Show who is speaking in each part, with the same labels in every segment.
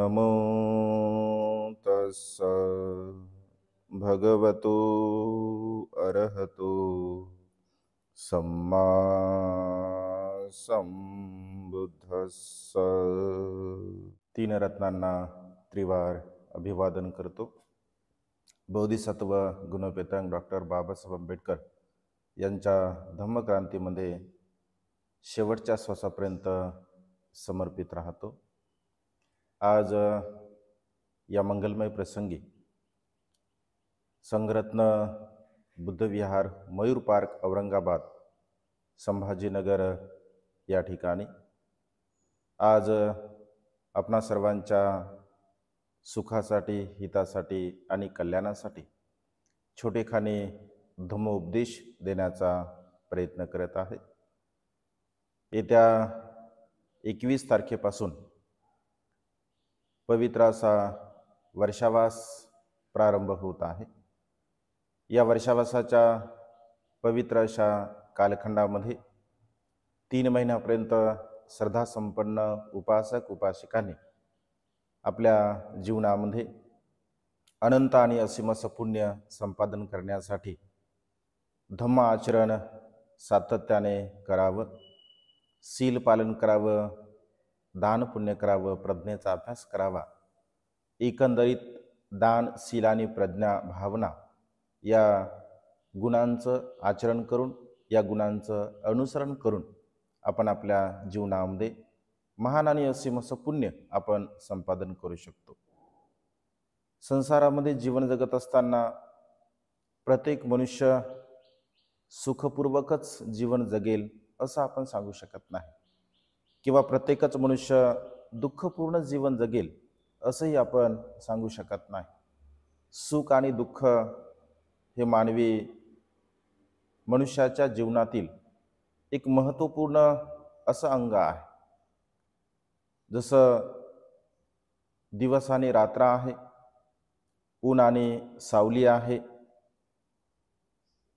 Speaker 1: नमो तस्स भगवतो अरहतो सम्मा संबुद्धस्स। तीन रत्नांना त्रिवार अभिवादन करतो। बोधिसत्व गुणपेतांग डॉक्टर बाबासाहेब आंबेडकर यांच्या धम्मक्रांतीमध्ये शेवटच्या श्वासापर्यंत समर्पित राहतो। आज या मंगलमय प्रसंगी संघरत्न बुद्धविहार मयूर पार्क औरंगाबाद संभाजीनगर या ठिकाणी आज आपणा सर्वांच्या सुखासाठी, हितासाठी आणि कल्याणासाठी छोटेखानी धम्मोपदेश देण्याचा प्रयत्न करत आहे। येत्या 21 तारखेपासून पवित्र असा वर्षावास प्रारंभ होत आहे। या वर्षावासाच्या पवित्र अशा कालखंडामध्ये 3 महिन्यापर्यंत श्रद्धासंपन्न उपासक उपासिकांनी आपल्या जीवनामध्ये अनंत आणि असीम पुण्य संपादन करण्यासाठी धम्म आचरण सातत्याने करावं, शील पालन करावं, दान पुण्य करावं, प्रज्ञेचा अभ्यास करावा। एकंदरीत दान, शील आणि प्रज्ञा भावना या गुणांचं आचरण करून, या गुणांचं अनुसरण करून आपण आपल्या जीवनामध्ये महान आणि असीम पुण्य आपण संपादन करू शकतो। संसारामध्ये जीवन जगत असताना प्रत्येक मनुष्य सुखपूर्वकच जीवन जगेल असं आपण सांगू शकत नाही, किंवा प्रत्येकच मनुष्य दुःखपूर्ण जीवन जगेल असंही आपण सांगू शकत नाही। सुख आणि दुःख हे मानवी मनुष्याच्या जीवनातील एक महत्त्वपूर्ण असं अंग आहे। जसं दिवस आणि रात्र आहे, ऊन आणि सावली आहे,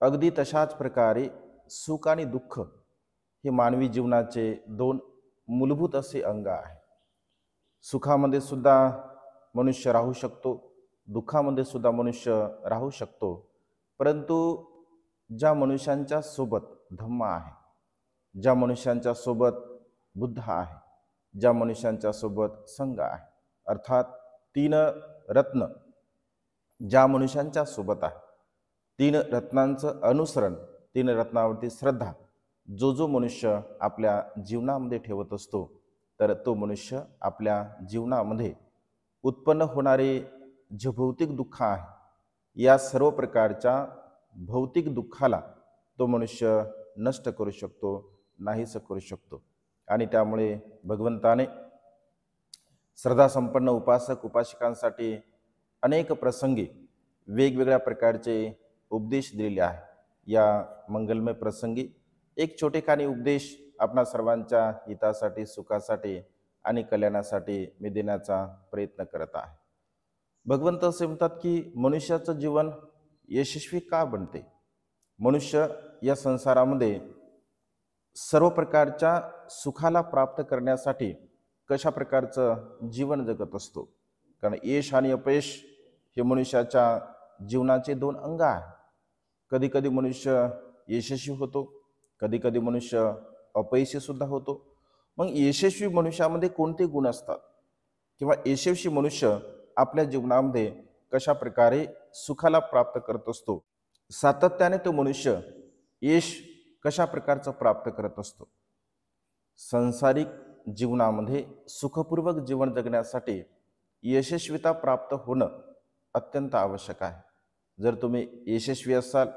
Speaker 1: अगदी तशाच प्रकारे सुख आणि दुःख हे मानवी जीवनाचे 2 मूलभूत असे अंग आहे। सुखामध्ये सुद्धा मनुष्य राहू शकतो, दुःखामध्ये सुद्धा मनुष्य राहू शकतो, परंतु ज्या मनुष्यांच्या सोबत धम्म आहे, ज्या मनुष्यांच्या सोबत बुद्ध आहे, ज्या मनुष्यांच्या सोबत संघ आहे, अर्थात 3 रत्न ज्या मनुष्यांच्या सोबत आहे, 3 रत्नांचं अनुसरण, 3 रत्नावरती श्रद्धा जो मनुष्य आपल्या जीवनामध्ये ठेवत असतो, तर तो मनुष्य आपल्या जीवनामध्ये उत्पन्न होणारे जे भौतिक दुःख आहे, या सर्व प्रकारच्या भौतिक दुःखाला तो मनुष्य नष्ट करू शकतो, नाहीस करू शकतो। आणि त्यामुळे भगवंताने श्रद्धासंपन्न उपासक उपासिकांसाठी अनेक प्रसंगी वेगवेगळ्या प्रकारचे उपदेश दिलेले आहे। या मंगलमय प्रसंगी एक छोटेखानी उपदेश आपणा सर्वांच्या हितासाठी, सुखासाठी आणि कल्याणासाठी मी देण्याचा प्रयत्न करत आहे। भगवंत असे म्हणतात की मनुष्याचं जीवन यशस्वी का बनते? मनुष्य या संसारामध्ये सर्व प्रकारच्या सुखाला प्राप्त करण्यासाठी कशा प्रकारचं जीवन जगत असतो? कारण यश आणि अपयश हे मनुष्याच्या जीवनाचे 2 अंग आहे। कधी कधी मनुष्य यशस्वी होतो, कधी कधी मनुष्य अपयशी सुद्धा होतो। मग यशस्वी मनुष्यामध्ये कोणते गुण असतात, किंवा यशस्वी मनुष्य आपल्या जीवनामध्ये कशा प्रकारे सुखाला प्राप्त करत असतो? सातत्याने तो मनुष्य यश कशा प्रकारचं प्राप्त करत असतो? सांसारिक जीवनामध्ये सुखपूर्वक जीवन जगण्यासाठी यशस्वीता प्राप्त होणं अत्यंत आवश्यक आहे। जर तुम्ही यशस्वी असाल,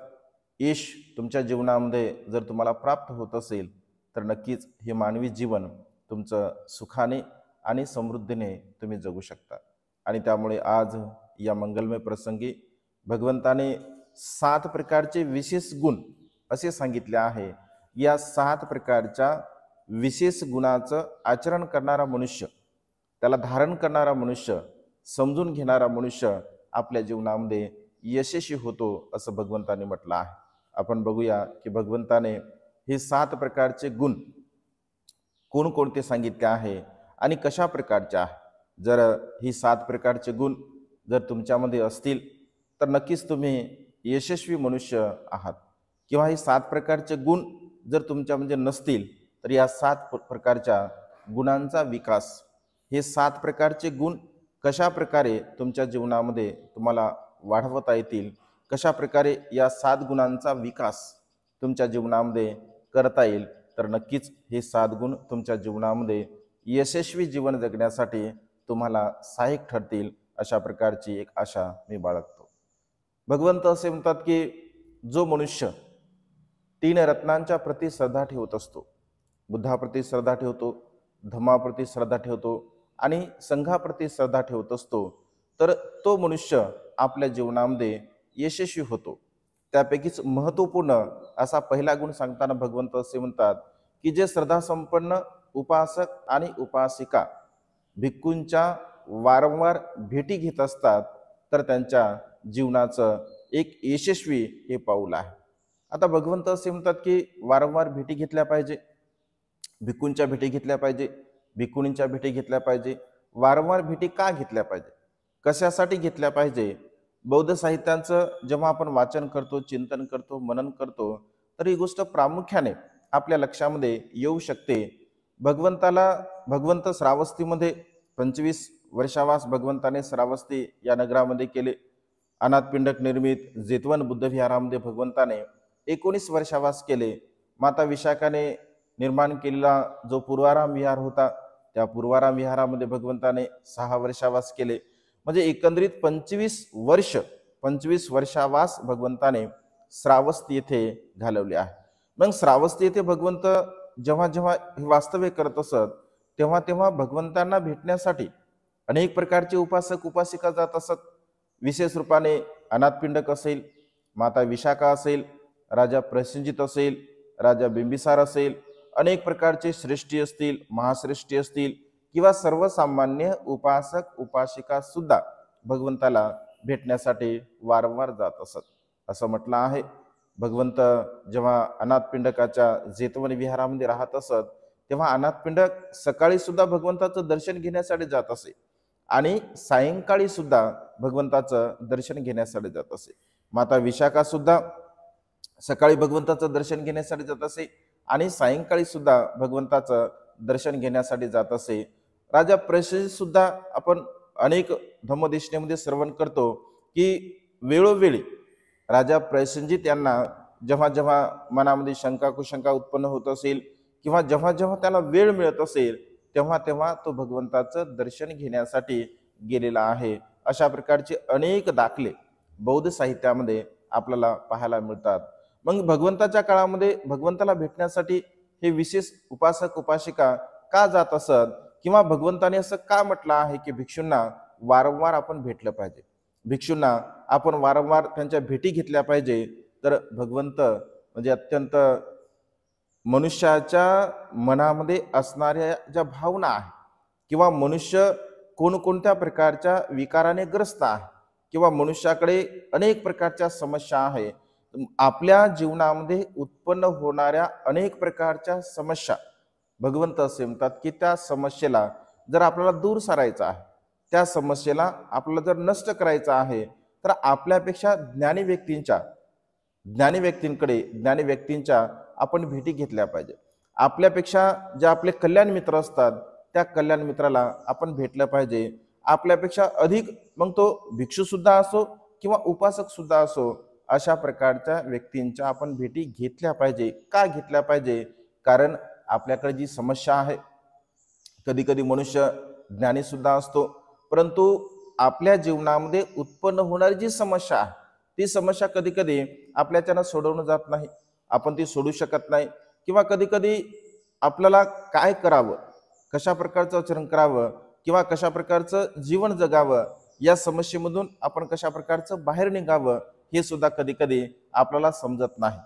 Speaker 1: यश तुमच्या जीवनामध्ये जर तुम्हाला प्राप्त होत असेल, तर नक्कीच हे मानवी जीवन तुमचं सुखाने आणि समृद्धीने तुम्ही जगू शकता। आणि त्यामुळे आज या मंगलमय प्रसंगी भगवंताने 7 प्रकारचे विशेष गुण असे सांगितले आहे। या 7 प्रकारच्या विशेष गुणाचं आचरण करणारा मनुष्य, त्याला धारण करणारा मनुष्य, समजून घेणारा मनुष्य आपल्या जीवनामध्ये यशस्वी होतो असं भगवंताने म्हटलं आहे। आपण बघूया की भगवंताने हे 7 प्रकारचे गुण कोणकोणते सांगितले आहे आणि कशा प्रकारचे आहे। जर ही 7 प्रकारचे गुण जर तुमच्यामध्ये असतील तर नक्कीच तुम्ही यशस्वी मनुष्य आहात. किंवा हे 7 प्रकारचे गुण जर तुमच्यामध्ये नसतील तर या 7 प्रकारच्या गुणांचा विकास, हे 7 प्रकारचे गुण कशा प्रकारे तुमच्या जीवनामध्ये तुम्हाला वाढवता येतील, कशा प्रकारे या 7 गुणांचा विकास तुमच्या जीवनामध्ये करता येईल, तर नक्कीच हे 7 गुण तुमच्या जीवनामध्ये यशस्वी जीवन जगण्यासाठी तुम्हाला सहाय्यक ठरतील, अशा प्रकारची एक आशा मी बाळगतो. भगवंत असे म्हणतात की जो मनुष्य 3 रत्नांच्या प्रती श्रद्धा ठेवत असतो, बुद्धाप्रती श्रद्धा ठेवतो, धम्माप्रती श्रद्धा ठेवतो आणि संघाप्रती श्रद्धा ठेवत असतो, तर तो मनुष्य आपल्या जीवनामध्ये यशस्वी होतो. त्यापैकीच महत्त्वपूर्ण असा पहिला गुण सांगताना भगवंत असे म्हणतात की जे श्रद्धासंपन्न उपासक आणि उपासिका भिक्खूंच्या वारंवार भेटी घेत असतात तर त्यांच्या जीवनाचं एक यशस्वी हे पाऊल आहे. आता भगवंत असे म्हणतात की वारंवार भेटी घेतल्या पाहिजे, भिक्खूंच्या भेटी घेतल्या पाहिजे, भिक्खुनींच्या भेटी घेतल्या पाहिजे. वारंवार भेटी का घेतल्या पाहिजे, कशासाठी घेतल्या पाहिजे? बौद्ध साहित्यांचं जेव्हा आपण वाचन करतो, चिंतन करतो, मनन करतो, तर ही गोष्ट प्रामुख्याने आपल्या लक्षामध्ये येऊ शकते. भगवंत श्रावस्तीमध्ये 25 वर्षावास भगवंताने श्रावस्ती या नगरामध्ये केले. अनाथपिंडक निर्मित जेतवन बुद्ध विहारामध्ये भगवंताने 19 वर्षावास केले. माता विशाखाने निर्माण केलेला जो पूर्वाराम विहार होता, त्या पूर्वाराम विहारामध्ये भगवंताने 6 वर्षावास केले. म्हणजे एकंदरीत 25 वर्षावास भगवंताने श्रावस्ती येथे घालवले आहे. मग श्रावस्ती येथे भगवंत जेव्हा जेव्हा हे वास्तव्य करत असत तेव्हा तेव्हा भगवंतांना भेटण्यासाठी अनेक प्रकारचे उपासक उपासिका जात असत. विशेष रूपाने अनाथपिंडक असेल, माता विशाखा असेल, राजा प्रसेनजित असेल, राजा बिंबिसार असेल, अनेक प्रकारचे श्रेष्ठी असतील, महाश्रेष्ठी असतील किंवा सर्वसामान्य उपासक उपासिका सुद्धा भगवंताला भेटण्यासाठी वारंवार जात असत. असं म्हटलं आहे, भगवंत जेव्हा अनाथपिंडकाच्या जेतवन विहारामध्ये राहत असत तेव्हा अनाथपिंडक सकाळी सुद्धा भगवंताचं दर्शन घेण्यासाठी जात असे आणि सायंकाळी सुद्धा भगवंताचं दर्शन घेण्यासाठी जात असे. माता विशाखा सुद्धा सकाळी भगवंताचं दर्शन घेण्यासाठी जात असे आणि सायंकाळी सुद्धा भगवंताचं दर्शन घेण्यासाठी जात असे. राजा प्रसेनजित सुद्धा आपण अनेक धम्मदेशनेमध्ये श्रवण करतो की वेळोवेळी राजा प्रसेनजित यांना जेव्हा जेव्हा मनामध्ये शंका कुशंका उत्पन्न होत असेल किंवा जेव्हा जेव्हा त्याला वेळ मिळत असेल तेव्हा तेव्हा तो भगवंताचं दर्शन घेण्यासाठी गेलेला आहे. अशा प्रकारचे अनेक दाखले बौद्ध साहित्यामध्ये आपल्याला पाहायला मिळतात. मग भगवंताच्या काळामध्ये भगवंताला भेटण्यासाठी हे विशेष उपासक उपासिका का जात असत किंवा भगवंताने असं का म्हटलं आहे की भिक्षूंना वारंवार आपण भेटलं पाहिजे, भिक्षूंना आपण वारंवार त्यांच्या भेटी घेतल्या पाहिजे? तर भगवंत म्हणजे अत्यंत मनुष्याच्या मनामध्ये असणाऱ्या ज्या भावना आहे किंवा मनुष्य कोणकोणत्या प्रकारच्या विकाराने ग्रस्त आहे किंवा मनुष्याकडे अनेक प्रकारच्या समस्या आहे, आपल्या जीवनामध्ये उत्पन्न होणाऱ्या अनेक प्रकारच्या समस्या भगवंत असे म्हणतात की त्या समस्येला जर आपल्याला दूर सारायचं आहे, त्या समस्येला आपल्याला जर नष्ट करायचं आहे तर आपल्यापेक्षा ज्ञानी व्यक्तींच्या आपण भेटी घेतल्या पाहिजे. आपल्यापेक्षा जे आपले कल्याण मित्र असतात त्या कल्याण मित्राला आपण भेटलं पाहिजे. आपल्यापेक्षा अधिक मग तो भिक्षू सुद्धा असो किंवा उपासक सुद्धा असो, अशा प्रकारच्या व्यक्तींच्या आपण भेटी घेतल्या पाहिजे. का घेतल्या पाहिजे? कारण आपल्याकडे जी समस्या आहे, कधी कधी मनुष्य ज्ञानी सुद्धा असतो परंतु आपल्या जीवनामध्ये उत्पन्न होणारी जी समस्या आहे ती समस्या कधी कधी आपल्याच्यानं सोडवणं जात नाही, आपण ती सोडू शकत नाही किंवा कधी कधी आपल्याला काय करावं, कशा प्रकारचं आचरण करावं किंवा कशा प्रकारचं जीवन जगावं, या समस्येमधून आपण कशा प्रकारचं बाहेर निघावं हे सुद्धा कधी कधी आपल्याला समजत नाही.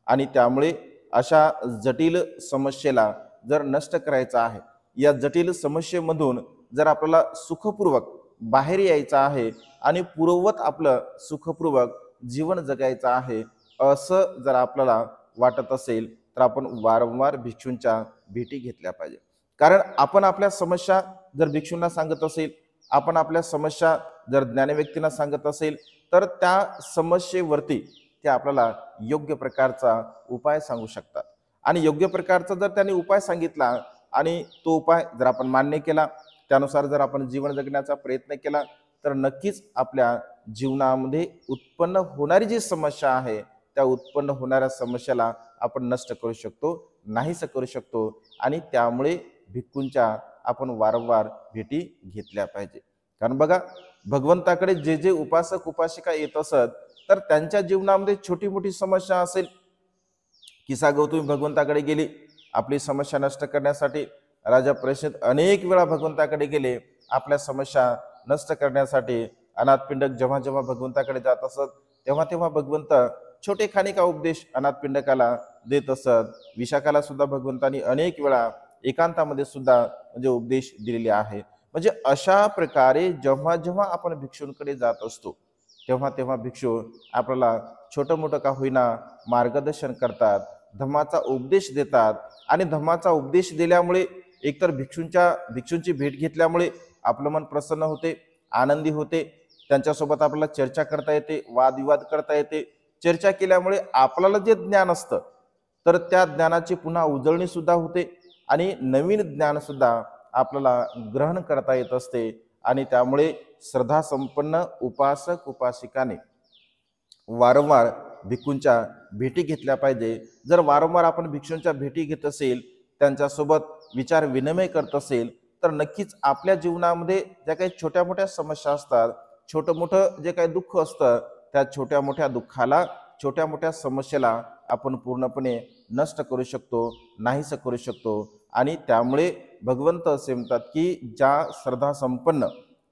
Speaker 1: आणि त्यामुळे अशा जटिल समस्येला जर नष्ट करायचं आहे, या जटिल समस्येमधून जर आपल्याला सुखपूर्वक बाहेर यायचं आहे आणि पूर्ववत आपलं सुखपूर्वक जीवन जगायचं आहे असं जर आपल्याला वाटत असेल तर आपण वारंवार भिक्षूंच्या भेटी घेतल्या पाहिजे. कारण आपण आपल्या समस्या जर भिक्षूंना सांगत असेल आपण आपल्या समस्या जर ज्ञानव्यक्तींना सांगत असेल तर त्या समस्येवरती ते आपल्याला योग्य प्रकारचा उपाय सांगू शकतात। आणि योग्य प्रकारचा जर त्यांनी उपाय सांगितला आणि तो उपाय जर आपण मान्य केला, त्यानुसार जर आपण जीवन जगण्याचा प्रयत्न केला, तर नक्कीच आपल्या जीवनामध्ये उत्पन्न होणारी जी समस्या आहे त्या उत्पन्न होणाऱ्या समस्याला आपण नष्ट करू शकतो, नाहीस करू शकतो। आणि त्यामुळे भिक्खूंच्या आपण वारंवार भेटी घेतल्या पाहिजे। कारण बघा, भगवंताकडे जे जे उपासक उपासिका येत असत तर त्यांच्या जीवनामध्ये छोटी मोठी समस्या असेल, किसा गौतमी भगवंताकडे गेली आपली समस्या नष्ट करण्यासाठी, राजा परीक्षित अनेक वेळा भगवंताकडे गेले आपल्या समस्या नष्ट करण्यासाठी। अनाथपिंडक जेव्हा जेव्हा भगवंताकडे जात असत तेव्हा तेव्हा भगवंत छोटे खाणी का उपदेश अनाथपिंडकाला देत असत। विशाखाला सुद्धा भगवंतांनी अनेक वेळा एकांतामध्ये सुद्धा म्हणजे उपदेश दिलेले आहे। म्हणजे अशा प्रकारे जेव्हा जेव्हा आपण भिक्षूंकडे जात असतो तेव्हा तेव्हा भिक्षू आपल्याला छोटं मोठं का होईना मार्गदर्शन करतात, धम्माचा उपदेश देतात। आणि धम्माचा उपदेश दिल्यामुळे एकतर भिक्षूंची भेट घेतल्यामुळे आपलं मन प्रसन्न होते, आनंदी होते, त्यांच्यासोबत आपल्याला चर्चा करता येते, वादविवाद करता येते। चर्चा केल्यामुळे आपल्याला जे ज्ञान असतं तर त्या ज्ञानाची पुन्हा उजळणी सुद्धा होते आणि नवीन ज्ञान सुद्धा आपल्याला ग्रहण करता येत असते। आणि त्यामुळे श्रद्धा संपन्न उपासक उपासिकाने वारंवार भिक्खूंच्या भेटी घेतल्या पाहिजे। जर वारंवार आपण भिक्षूंच्या भेटी घेत असेल, त्यांच्यासोबत विचार विनिमय करत असेल, तर नक्कीच आपल्या जीवनामध्ये ज्या काही छोट्या मोठ्या समस्या असतात, छोटं मोठं जे काही दुःख असतं, त्या छोट्या मोठ्या दुःखाला, छोट्या मोठ्या समस्येला आपण पूर्णपणे नष्ट करू शकतो, नाहीस करू शकतो। आणि त्यामुळे भगवंत असे म्हणतात की ज्या श्रद्धा संपन्न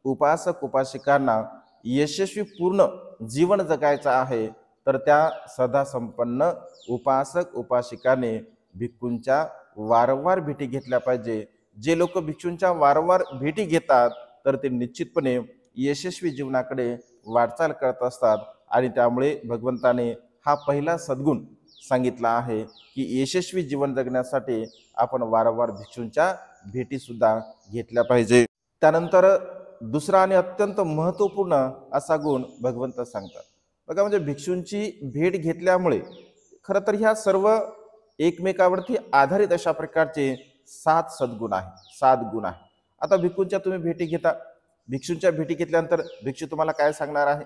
Speaker 1: उपासक उपासिकांना यशस्वी पूर्ण जीवन जगायचं आहे तर त्या श्रद्धा संपन्न उपासक उपासिकाने भिक्खूंच्या वारंवार भेटी घेतल्या पाहिजे। जे लोक भिक्षूंच्या वारंवार भेटी घेतात तर ते निश्चितपणे यशस्वी जीवनाकडे वाटचाल करत असतात। आणि त्यामुळे भगवंताने हा पहिला सद्गुण सांगितला आहे की यशस्वी जीवन जगण्यासाठी आपण वारंवार भिक्षूंच्या भेटी सुद्धा घेतल्या पाहिजे। त्यानंतर दुसरा आणि अत्यंत महत्त्वपूर्ण असा गुण भगवंत सांगतात बघा, म्हणजे भिक्षूंची भेट घेतल्यामुळे खरं तर ह्या सर्व एकमेकावरती आधारित अशा प्रकारचे 7 सद्गुण आहे, 7 गुण आहे। आता भिक्षूंच्या तुम्ही भेटी घेता, भिक्षूंच्या भेटी घेतल्यानंतर भिक्षू तुम्हाला काय सांगणार आहे?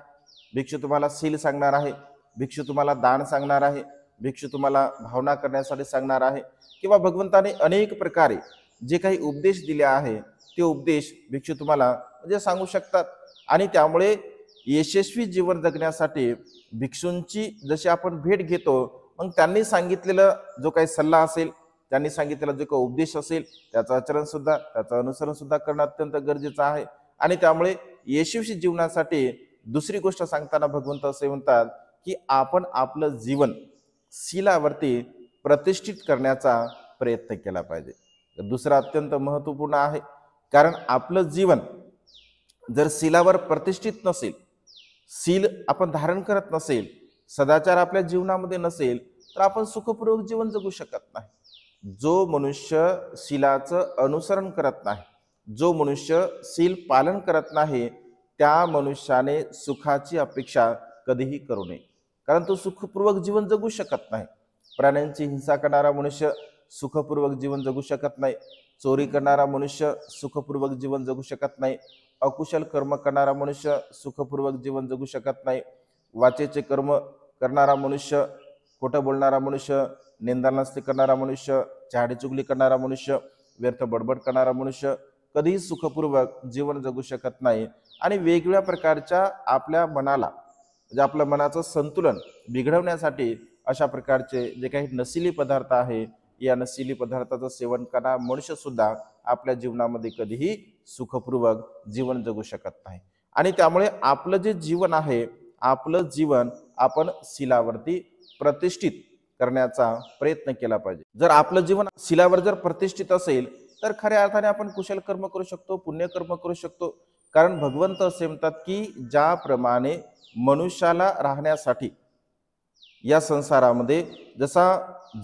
Speaker 1: भिक्षू तुम्हाला शील सांगणार आहे, भिक्षू तुम्हाला दान सांगणार आहे, भिक्षू तुम्हाला भावना करण्यासाठी सांगणार आहे, किंवा भगवंताने अनेक प्रकारे जे काही उपदेश दिले आहे ते उपदेश भिक्षू तुम्हाला म्हणजे सांगू शकतात। आणि त्यामुळे यशस्वी जीवन जगण्यासाठी भिक्षूंची जशी आपण भेट घेतो, मग त्यांनी सांगितलेलं जो काही सल्ला असेल, त्यांनी सांगितलेला जो काही उपदेश असेल त्याचं आचरण सुद्धा, त्याचं अनुसरण सुद्धा करणं अत्यंत गरजेचं आहे। आणि त्यामुळे यशस्वी जीवनासाठी दुसरी गोष्ट सांगताना भगवंत असे म्हणतात की आपण आपलं जीवन शीलावरती प्रतिष्ठित करण्याचा प्रयत्न केला पाहिजे। दुसरा अत्यंत महत्त्वपूर्ण आहे, कारण आपलं जीवन जर शीलावर प्रतिष्ठित नसेल, शील आपण धारण करत नसेल, सदाचार आपल्या जीवनामध्ये नसेल, तर आपण सुखपूर्वक जीवन जगू शकत नाही। जो मनुष्य शीलाचं अनुसरण करत नाही, जो मनुष्य शील पालन करत नाही, त्या मनुष्याने सुखाची अपेक्षा कधीही करू नये, कारण तो सुखपूर्वक जीवन जगू शकत नाही। प्राण्यांची हिंसा करणारा मनुष्य सुखपूर्वक जीवन जगू शकत नाही, चोरी करणारा मनुष्य सुखपूर्वक जीवन जगू शकत नाही, अकुशल कर्म करणारा मनुष्य सुखपूर्वक जीवन जगू शकत नाही, वाचेचे कर्म करणारा मनुष्य, खोटं बोलणारा मनुष्य, निंदानास्ती करणारा मनुष्य, चहाडी करणारा मनुष्य, व्यर्थ बडबड करणारा मनुष्य कधीही सुखपूर्वक जीवन जगू शकत नाही। आणि वेगवेगळ्या प्रकारच्या आपल्या मनाला म्हणजे आपल्या मनाचं संतुलन बिघडवण्यासाठी अशा प्रकारचे जे काही नशिली पदार्थ आहे, या नशिली पदार्थाचं सेवन करणारा मनुष्य सुद्धा आपल्या जीवनामध्ये कधीही सुखपूर्वक जीवन जगू शकत नाही। आणि त्यामुळे आपलं जे जीवन आहे, आपलं जीवन आपण शीलावरती प्रतिष्ठित करण्याचा प्रयत्न केला पाहिजे। जर आपलं जीवन शीलावर जर प्रतिष्ठित असेल तर खऱ्या अर्थाने आपण कुशल कर्म करू शकतो, पुण्यकर्म करू शकतो। कारण भगवंत असे म्हणतात की ज्याप्रमाणे मनुष्याला राहण्यासाठी या संसारामध्ये जसा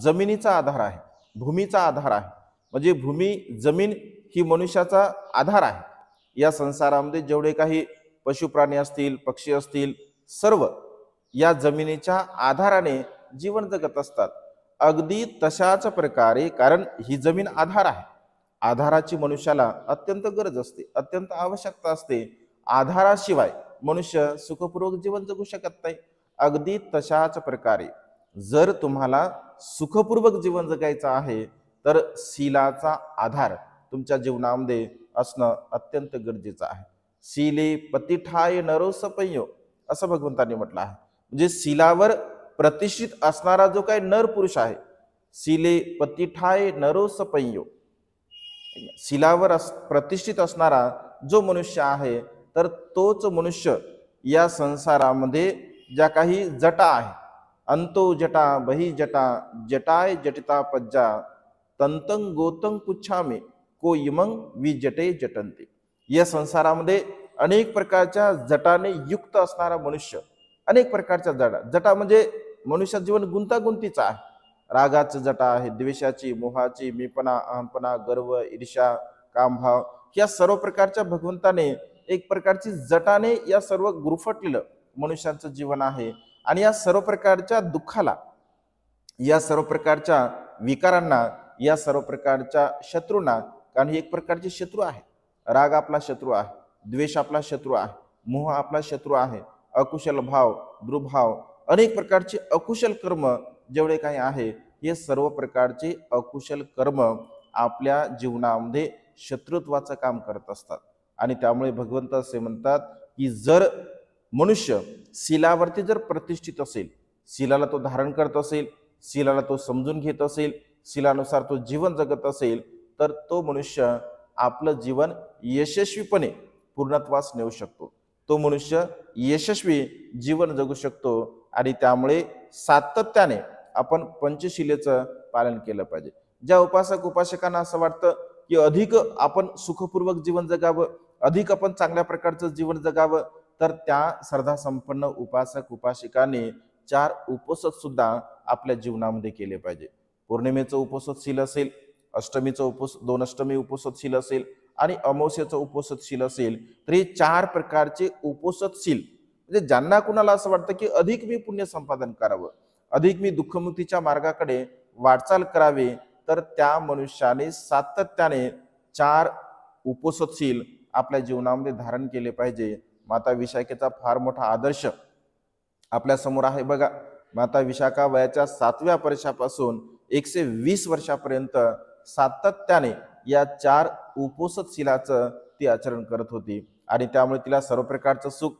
Speaker 1: जमिनीचा आधार आहे, भूमीचा आधार आहे, म्हणजे भूमी जमीन ही मनुष्याचा आधार आहे, या संसारामध्ये जेवढे काही पशुप्राणी असतील, पक्षी असतील, सर्व या जमिनीच्या आधाराने जीवन जगत असतात. अगदी तशाच प्रकारे, कारण ही जमीन आधार आहे, आधाराची मनुष्याला अत्यंत गरज असते, अत्यंत आवश्यकता असते. आधाराशिवाय मनुष्य सुखपूर्वक जीवन जगू शकत नाही. अगदी तशाच प्रकारे जर तुम्हाला सुखपूर्वक जीवन जगायचं आहे तर शीलाचा आधार तुमच्या जीवनामध्ये असणं अत्यंत गरजेचं आहे. शीले पतिठाय नरो सपय्यो असं भगवंतांनी म्हटलं आहे. म्हणजे शीलावर प्रतिष्ठित असणारा जो काही नर पुरुष आहे, शीले पतिठाय नरो सपय्यो, शीलावर प्रतिष्ठित असणारा जो मनुष्य आहे तर तोच मनुष्य या संसारामध्ये ज्या काही जटा आहे, अंतो जटा बही जटा जटाय जटिता पज्जा तंतं गोतं पुच्छामे को इमंग विजटे जटंते, या संसारामध्ये अनेक प्रकारच्या जटाने युक्त असणारा मनुष्य, अनेक प्रकारच्या जटा म्हणजे मनुष्य जीवन गुंतागुंतीचं आहे. रागाची जटा आहे, द्वेषाची, मोहाची, मीपणा, अहंपणा, गर्व, ईर्ष्या, कामभाव, या सर्व प्रकारच्या भगवंताने एक प्रकारची जटाने या सर्व गुरफटलेलं मनुष्याचं जीवन आहे. आणि या सर्व प्रकारच्या दुःखाला, या सर्व प्रकारच्या विकारांना, या सर्व प्रकारच्या शत्रूंना, कारण ही एक प्रकारची शत्रू आहे. राग आपला शत्रू आहे, द्वेष आपला शत्रू आहे, मोह आपला शत्रू आहे, अकुशल भाव, दुर्भाव, अनेक प्रकारचे अकुशल कर्म जेवढे काही आहे, हे सर्व प्रकारचे अकुशल कर्म आपल्या जीवनामध्ये शत्रुत्वाचं काम करत असतात. आणि त्यामुळे भगवंत असे म्हणतात की जर मनुष्य शीलावरती जर प्रतिष्ठित असेल, शीलाला तो धारण करत असेल, शीलाला तो समजून घेत असेल, शीलानुसार तो जीवन जगत असेल, तर तो मनुष्य आपलं जीवन यशस्वीपणे पूर्णत्वास नेऊ शकतो. तो मनुष्य यशस्वी जीवन जगू शकतो. आणि त्यामुळे सातत्याने आपण पंचशिलेचं पालन केलं पाहिजे. ज्या उपासक उपासकांना असं वाटतं की अधिक आपण सुखपूर्वक जीवन जगावं, अधिक आपण चांगल्या प्रकारचं जीवन जगावं, तर त्या श्रद्धा संपन्न उपासक उपासिकांनी 4 उपवास सुद्धा आपल्या जीवनामध्ये केले पाहिजे. पौर्णिमेचं उपवासशील असेल, अष्टमीचं उपवास, 2 अष्टमी उपवासशील असेल आणि अमावस्येचं उपवासशील असेल, तर हे 4 प्रकारचे उपवासशील, म्हणजे ज्यांना कुणाला असं वाटतं की अधिक मी पुण्य संपादन करावं, अधिक मी दुःखमुक्तीच्या मार्गाकडे वाटचाल करावी, तर त्या मनुष्याने सातत्याने 4 उपवासशील आपल्या जीवनामध्ये धारण केले पाहिजे. माता विशाखेचा फार मोठा आदर्श आपल्या समोर आहे बघा. माता विशाखा वयाच्या 7व्या वर्षापासून 120 वर्षापर्यंत सातत्याने या 4 उपवासशीलाचं ती आचरण करत होती. आणि त्यामुळे तिला सर्व प्रकारचं सुख,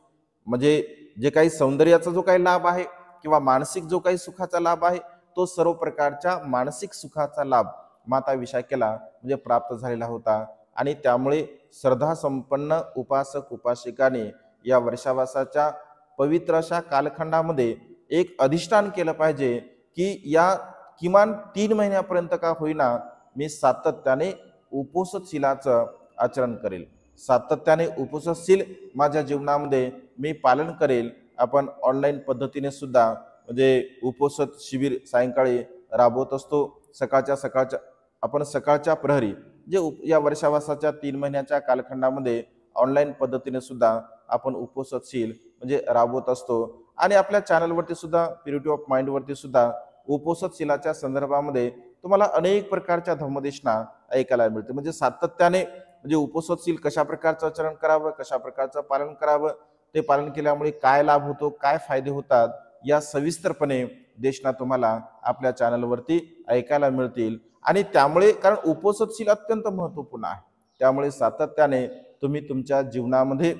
Speaker 1: म्हणजे जे काही सौंदर्याचा जो काही लाभ आहे किंवा मानसिक जो काही सुखाचा लाभ आहे, तो सर्व प्रकारच्या मानसिक सुखाचा लाभ माता विशाखेला म्हणजे प्राप्त झालेला होता. आणि त्यामुळे श्रद्धा संपन्न उपासक उपासिकाने या वर्षावासाच्या पवित्र अशा कालखंडामध्ये एक अधिष्ठान केलं पाहिजे की या किमान 3 महिन्यापर्यंत का होईना मी सातत्याने उपवासशीलाचं आचरण करेल, सातत्याने उपवासशील माझ्या जीवनामध्ये मी पालन करेल. आपण ऑनलाईन पद्धतीने सुद्धा म्हणजे उपवास शिबिर सायंकाळी राबवत असतो. सकाळच्या आपण सकाळच्या प्रहरी जे या वर्षावासाच्या 3 महिन्याच्या कालखंडामध्ये ऑनलाईन पद्धतीने सुद्धा आपण उपवासशील म्हणजे राबवत असतो. आणि आपल्या चॅनलवरती सुद्धा प्युरिटी ऑफ माइंडवरती सुद्धा उपवासशीलाच्या संदर्भामध्ये तुम्हाला अनेक प्रकारच्या धम्मदेशना ऐकायला मिळते. म्हणजे सातत्याने म्हणजे उपवासशील कशा प्रकारचं आचरण करावं, कशा प्रकारचं पालन करावं, ते पालन केल्यामुळे काय लाभ होतो, काय फायदे होतात, या सविस्तरपणे देशना तुम्हाला आपल्या चॅनलवरती ऐकायला मिळतील. आणि त्यामुळे कारण उपवासशील अत्यंत महत्त्वपूर्ण आहे, त्यामुळे सातत्याने तुम्ही तुमच्या जीवनामध्ये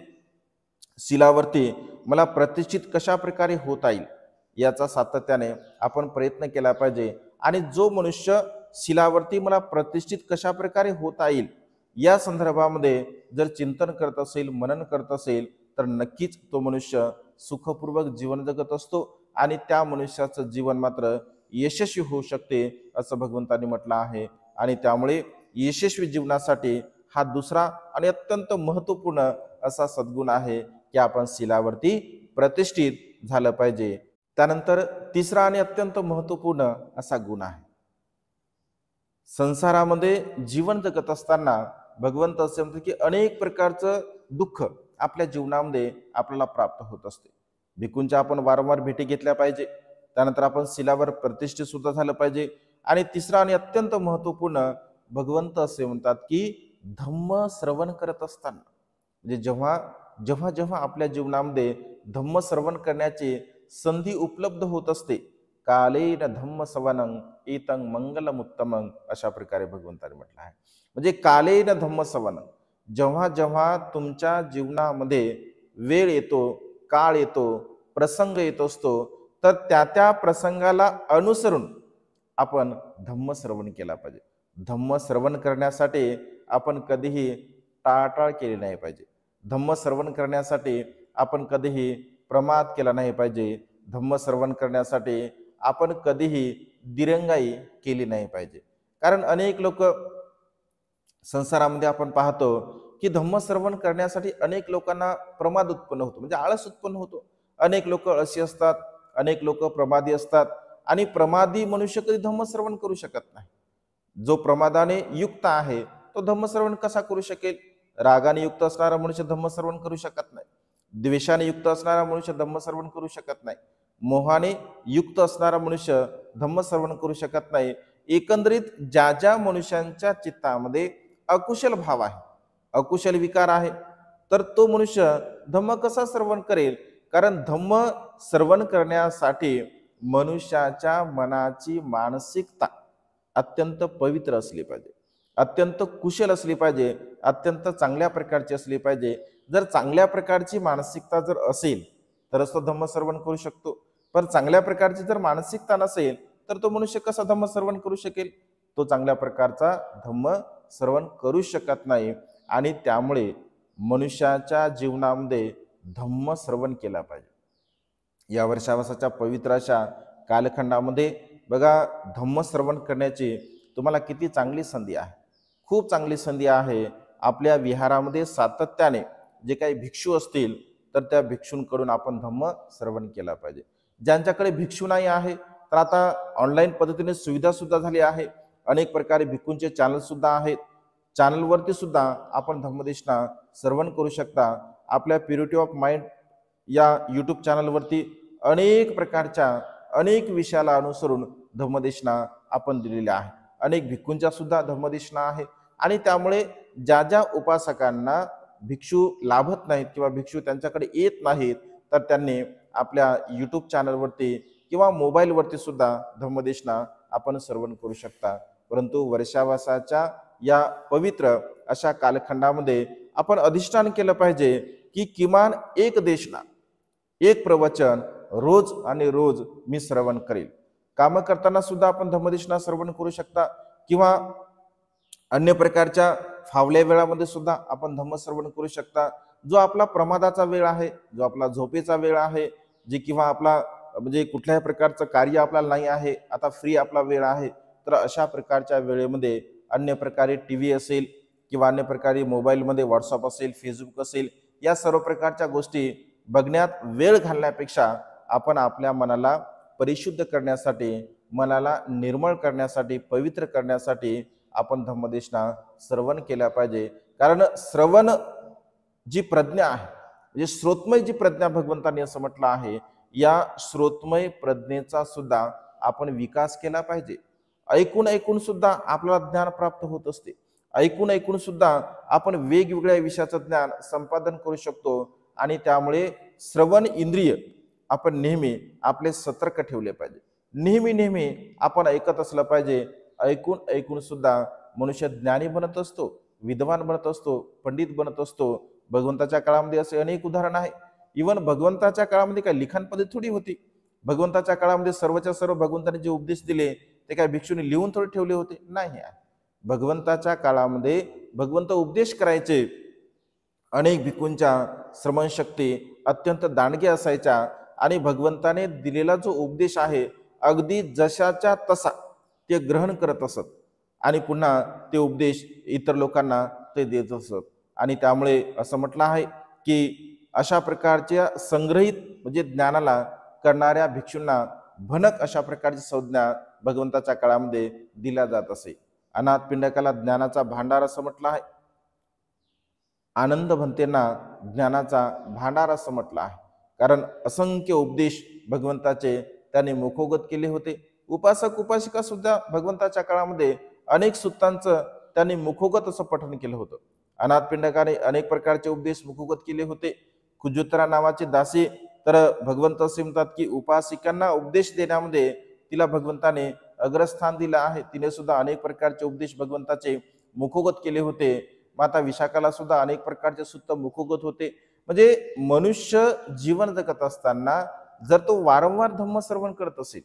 Speaker 1: शीलावरती मला प्रतिष्ठित कशा प्रकारे होता येईल याचा सातत्याने आपण प्रयत्न केला पाहिजे. आणि जो मनुष्य शीलावरती मला प्रतिष्ठित कशा प्रकारे होता येईल या संदर्भामध्ये जर चिंतन करत असेल, मनन करत असेल, तर नक्कीच तो मनुष्य सुखपूर्वक जीवन जगत असतो आणि त्या मनुष्याचं जीवन मात्र यशस्वी होऊ शकते असं भगवंतांनी म्हटलं आहे. आणि त्यामुळे यशस्वी जीवनासाठी हा दुसरा आणि अत्यंत महत्त्वपूर्ण असा सद्गुण आहे की आपण शीलावरती प्रतिष्ठित झालं पाहिजे. त्यानंतर तिसरा आणि अत्यंत महत्त्वपूर्ण असा गुण आहे, संसारामध्ये जीवन जगत असताना भगवंत असे म्हणतात की अनेक प्रकारचं दुःख आपल्या जीवनामध्ये आपल्याला प्राप्त होत असते. भिक्खूंच्या आपण वारंवार भेटी घेतल्या पाहिजे. त्यानंतर आपण शिलावर प्रतिष्ठित सुद्धा झालं पाहिजे. आणि तिसरा आणि अत्यंत महत्वपूर्ण, भगवंत असे म्हणतात की धम्म श्रवण करत असताना, म्हणजे जेव्हा जेव्हा जेव्हा आपल्या जीवनामध्ये धम्म श्रवण करण्याची संधी उपलब्ध होत असते, कालेन धम्म सवनं एतं मंगलमुत्तमं, अशा प्रकारे भगवंताने म्हटलं आहे. म्हणजे कालेन धम्म सवनं, जेव्हा जेव्हा तुमच्या जीवनामध्ये वेळ येतो, काळ येतो, प्रसंग येत असतो, तर त्या त्या प्रसंगाला अनुसरून आपण धम्म श्रवण केला पाहिजे. धम्म श्रवण करण्यासाठी आपण कधीही टाळाटाळ केली नाही पाहिजे. धम्म श्रवण करण्यासाठी आपण कधीही प्रमाद केला नाही पाहिजे. धम्म श्रवण करण्यासाठी आपण कधीही दिरंगाई केली नाही पाहिजे. कारण अनेक लोक संसारामध्ये आपण पाहतो की धम्म श्रवण करण्यासाठी अनेक लोकांना प्रमाद उत्पन्न होतो, म्हणजे आळस उत्पन्न होतो. अनेक लोक आळशी असतात, अनेक लोक प्रमादी असतात, आणि प्रमादी मनुष्य कधी धम्म श्रवण करू शकत नाही. जो प्रमादाने युक्त आहे तो धम्मश्रवण कसा करू शकेल? रागाने युक्त असणारा मनुष्य धम्मश्रवण करू शकत नाही. द्वेषाने युक्त असणारा मनुष्य धम्मश्रवण करू शकत नाही. मोहाने युक्त असणारा मनुष्य धम्मश्रवण करू शकत नाही. एकंदरीत ज्या ज्या मनुष्यांच्या चित्तामध्ये अकुशल भाव आहे, अकुशल विकार आहे, तर तो मनुष्य धम्म कसा श्रवण करेल? कारण धम्म श्रवण करण्यासाठी मनुष्याच्या मनाची मानसिकता अत्यंत पवित्र असली पाहिजे, अत्यंत कुशल असली पाहिजे, अत्यंत चांगल्या प्रकारची असली पाहिजे. जर चांगल्या प्रकारची मानसिकता जर असेल तरच तो धम्म श्रवण करू शकतो. पण चांगल्या प्रकारची जर मानसिकता नसेल तर तो मनुष्य कसा धम्म श्रवण करू शकेल? तो चांगल्या प्रकारचा धम्म श्रवण करू शकत नाही. आणि त्यामुळे मनुष्याच्या जीवनामध्ये धम्म श्रवण केला पाहिजे. या वर्षावसाच्या पवित्र अशा कालखंडामध्ये बघा, धम्म श्रवण करण्याची तुम्हाला किती चांगली संधी आहे, खूप चांगली संधी आहे. आपल्या विहारामध्ये सातत्याने जे काही भिक्षू असतील तर त्या भिक्षूंकडून आपण धम्म श्रवण केला पाहिजे. ज्यांच्याकडे भिक्षू नाही आहे तर आता ऑनलाईन पद्धतीने सुविधा सुद्धा झाली आहे. अनेक प्रकारे भिक्षूंचे चॅनल सुद्धा आहेत. चॅनलवरती सुद्धा आपण धम्मदेशना श्रवण करू शकता. आपल्या प्युरिटी ऑफ माइंड या यूट्यूब चॅनलवरती अनेक प्रकारच्या अनेक विषयाला अनुसरून धम्मदेशना आपण दिलेल्या आहे. अनेक भिक्खूंच्या सुद्धा धम्मदेशना आहे. आणि त्यामुळे ज्या ज्या उपासकांना भिक्षू लाभत नाहीत किंवा भिक्षू त्यांच्याकडे येत नाहीत तर त्यांनी आपल्या यूट्यूब चॅनलवरती किंवा मोबाईलवरती सुद्धा धम्मदेशना आपण श्रवण करू शकता. परंतु वर्षावासाच्या या पवित्र अशा कालखंडामध्ये आपण अधिष्ठान केलं पाहिजे की किमान एक देशना, एक प्रवचन रोज आणि रोज मी श्रवण करेल. काम करताना सुद्धा आपण धम्मदेशना श्रवण करू शकता किंवा अन्य प्रकारच्या फावल्या वेळामध्ये सुद्धा आपण धम्मश्रवण करू शकता. जो आपला प्रमादाचा वेळ आहे, जो आपला झोपेचा वेळ आहे, जे किंवा आपला म्हणजे कुठल्याही प्रकारचं कार्य आपल्याला नाही आहे, आता फ्री आपला वेळ आहे, तर अशा प्रकारच्या वेळेमध्ये अन्य प्रकारे टीव्ही असेल किंवा अन्य प्रकारे मोबाईलमध्ये व्हॉट्सअप असेल, फेसबुक असेल, या सर्व प्रकारच्या गोष्टी बघण्यात वेळ घालण्यापेक्षा आपण आपल्या मनाला परिशुद्ध करण्यासाठी, मनाला निर्मळ करण्यासाठी, पवित्र करण्यासाठी आपण धम्मदेशना श्रवण केल्या पाहिजे. कारण श्रवण जी प्रज्ञा आहे, म्हणजे श्रोतमय जी प्रज्ञा भगवंतांनी असं म्हटलं आहे, या श्रोतमय प्रज्ञेचा सुद्धा आपण विकास केला पाहिजे. ऐकून ऐकून सुद्धा आपल्याला ज्ञान प्राप्त होत असते. ऐकून ऐकून सुद्धा आपण वेगवेगळ्या विषयाचं ज्ञान संपादन करू शकतो. आणि त्यामुळे श्रवण इंद्रिय आपण नेहमी आपले सतर्क ठेवले पाहिजे. नेहमी नेहमी आपण ऐकत असलं पाहिजे. ऐकून ऐकून सुद्धा मनुष्य ज्ञानी बनत असतो, विद्वान बनत असतो, पंडित बनत असतो. भगवंताच्या काळामध्ये असे अनेक उदाहरण आहे. इवन भगवंताच्या काळामध्ये काय लिखाण पद्धत थोडी होती. भगवंताच्या काळामध्ये सर्वच्या सर्व भगवंताने जे उपदेश दिले ते काय भिक्षूंनी लिहून थोडे ठेवले होते? नाही. भगवंताच्या काळामध्ये भगवंत उपदेश करायचे. अनेक भिक्खूंच्या श्रवणशक्ती अत्यंत दांडगे असायच्या आणि भगवंताने दिलेला जो उपदेश आहे अगदी जशाच्या तसा ते ग्रहण करत असत आणि पुन्हा ते उपदेश इतर लोकांना ते देत असत. आणि त्यामुळे असं म्हटलं आहे की अशा प्रकारच्या संग्रहित म्हणजे ज्ञानाला करणाऱ्या भिक्षूंना भनक अशा प्रकारची संज्ञा भगवंताच्या काळामध्ये दिल्या जात असे. अनाथ पिंडकाला ज्ञानाचा भांडार असं म्हटलं आहे. आनंद भंतेंना ज्ञानाचा भांडार असं म्हटलं आहे, कारण असंख्य उपदेश भगवंताचे त्याने मुखोगत केले होते. उपासक उपासिका सुद्धा भगवंताच्या काळामध्ये अनेक सुत्तांचं त्यांनी मुखोगत असं पठण केलं होतं. अनाथ पिंडकाने अनेक प्रकारचे उपदेश मुखोगत केले होते. कुजुत्रा नावाची दासी तर भगवंत असे म्हणतात की उपासिकांना उपदेश देण्यामध्ये तिला भगवंताने अग्रस्थान दिलं आहे. तिने सुद्धा अनेक प्रकारचे उपदेश भगवंताचे मुखोगत केले होते. माता विशाखाला सुद्धा अनेक प्रकारचे सुत्त मुखोगत होते. म्हणजे मनुष्य जीवन जगत असताना जर तो वारंवार धम्मश्रवण करत असेल,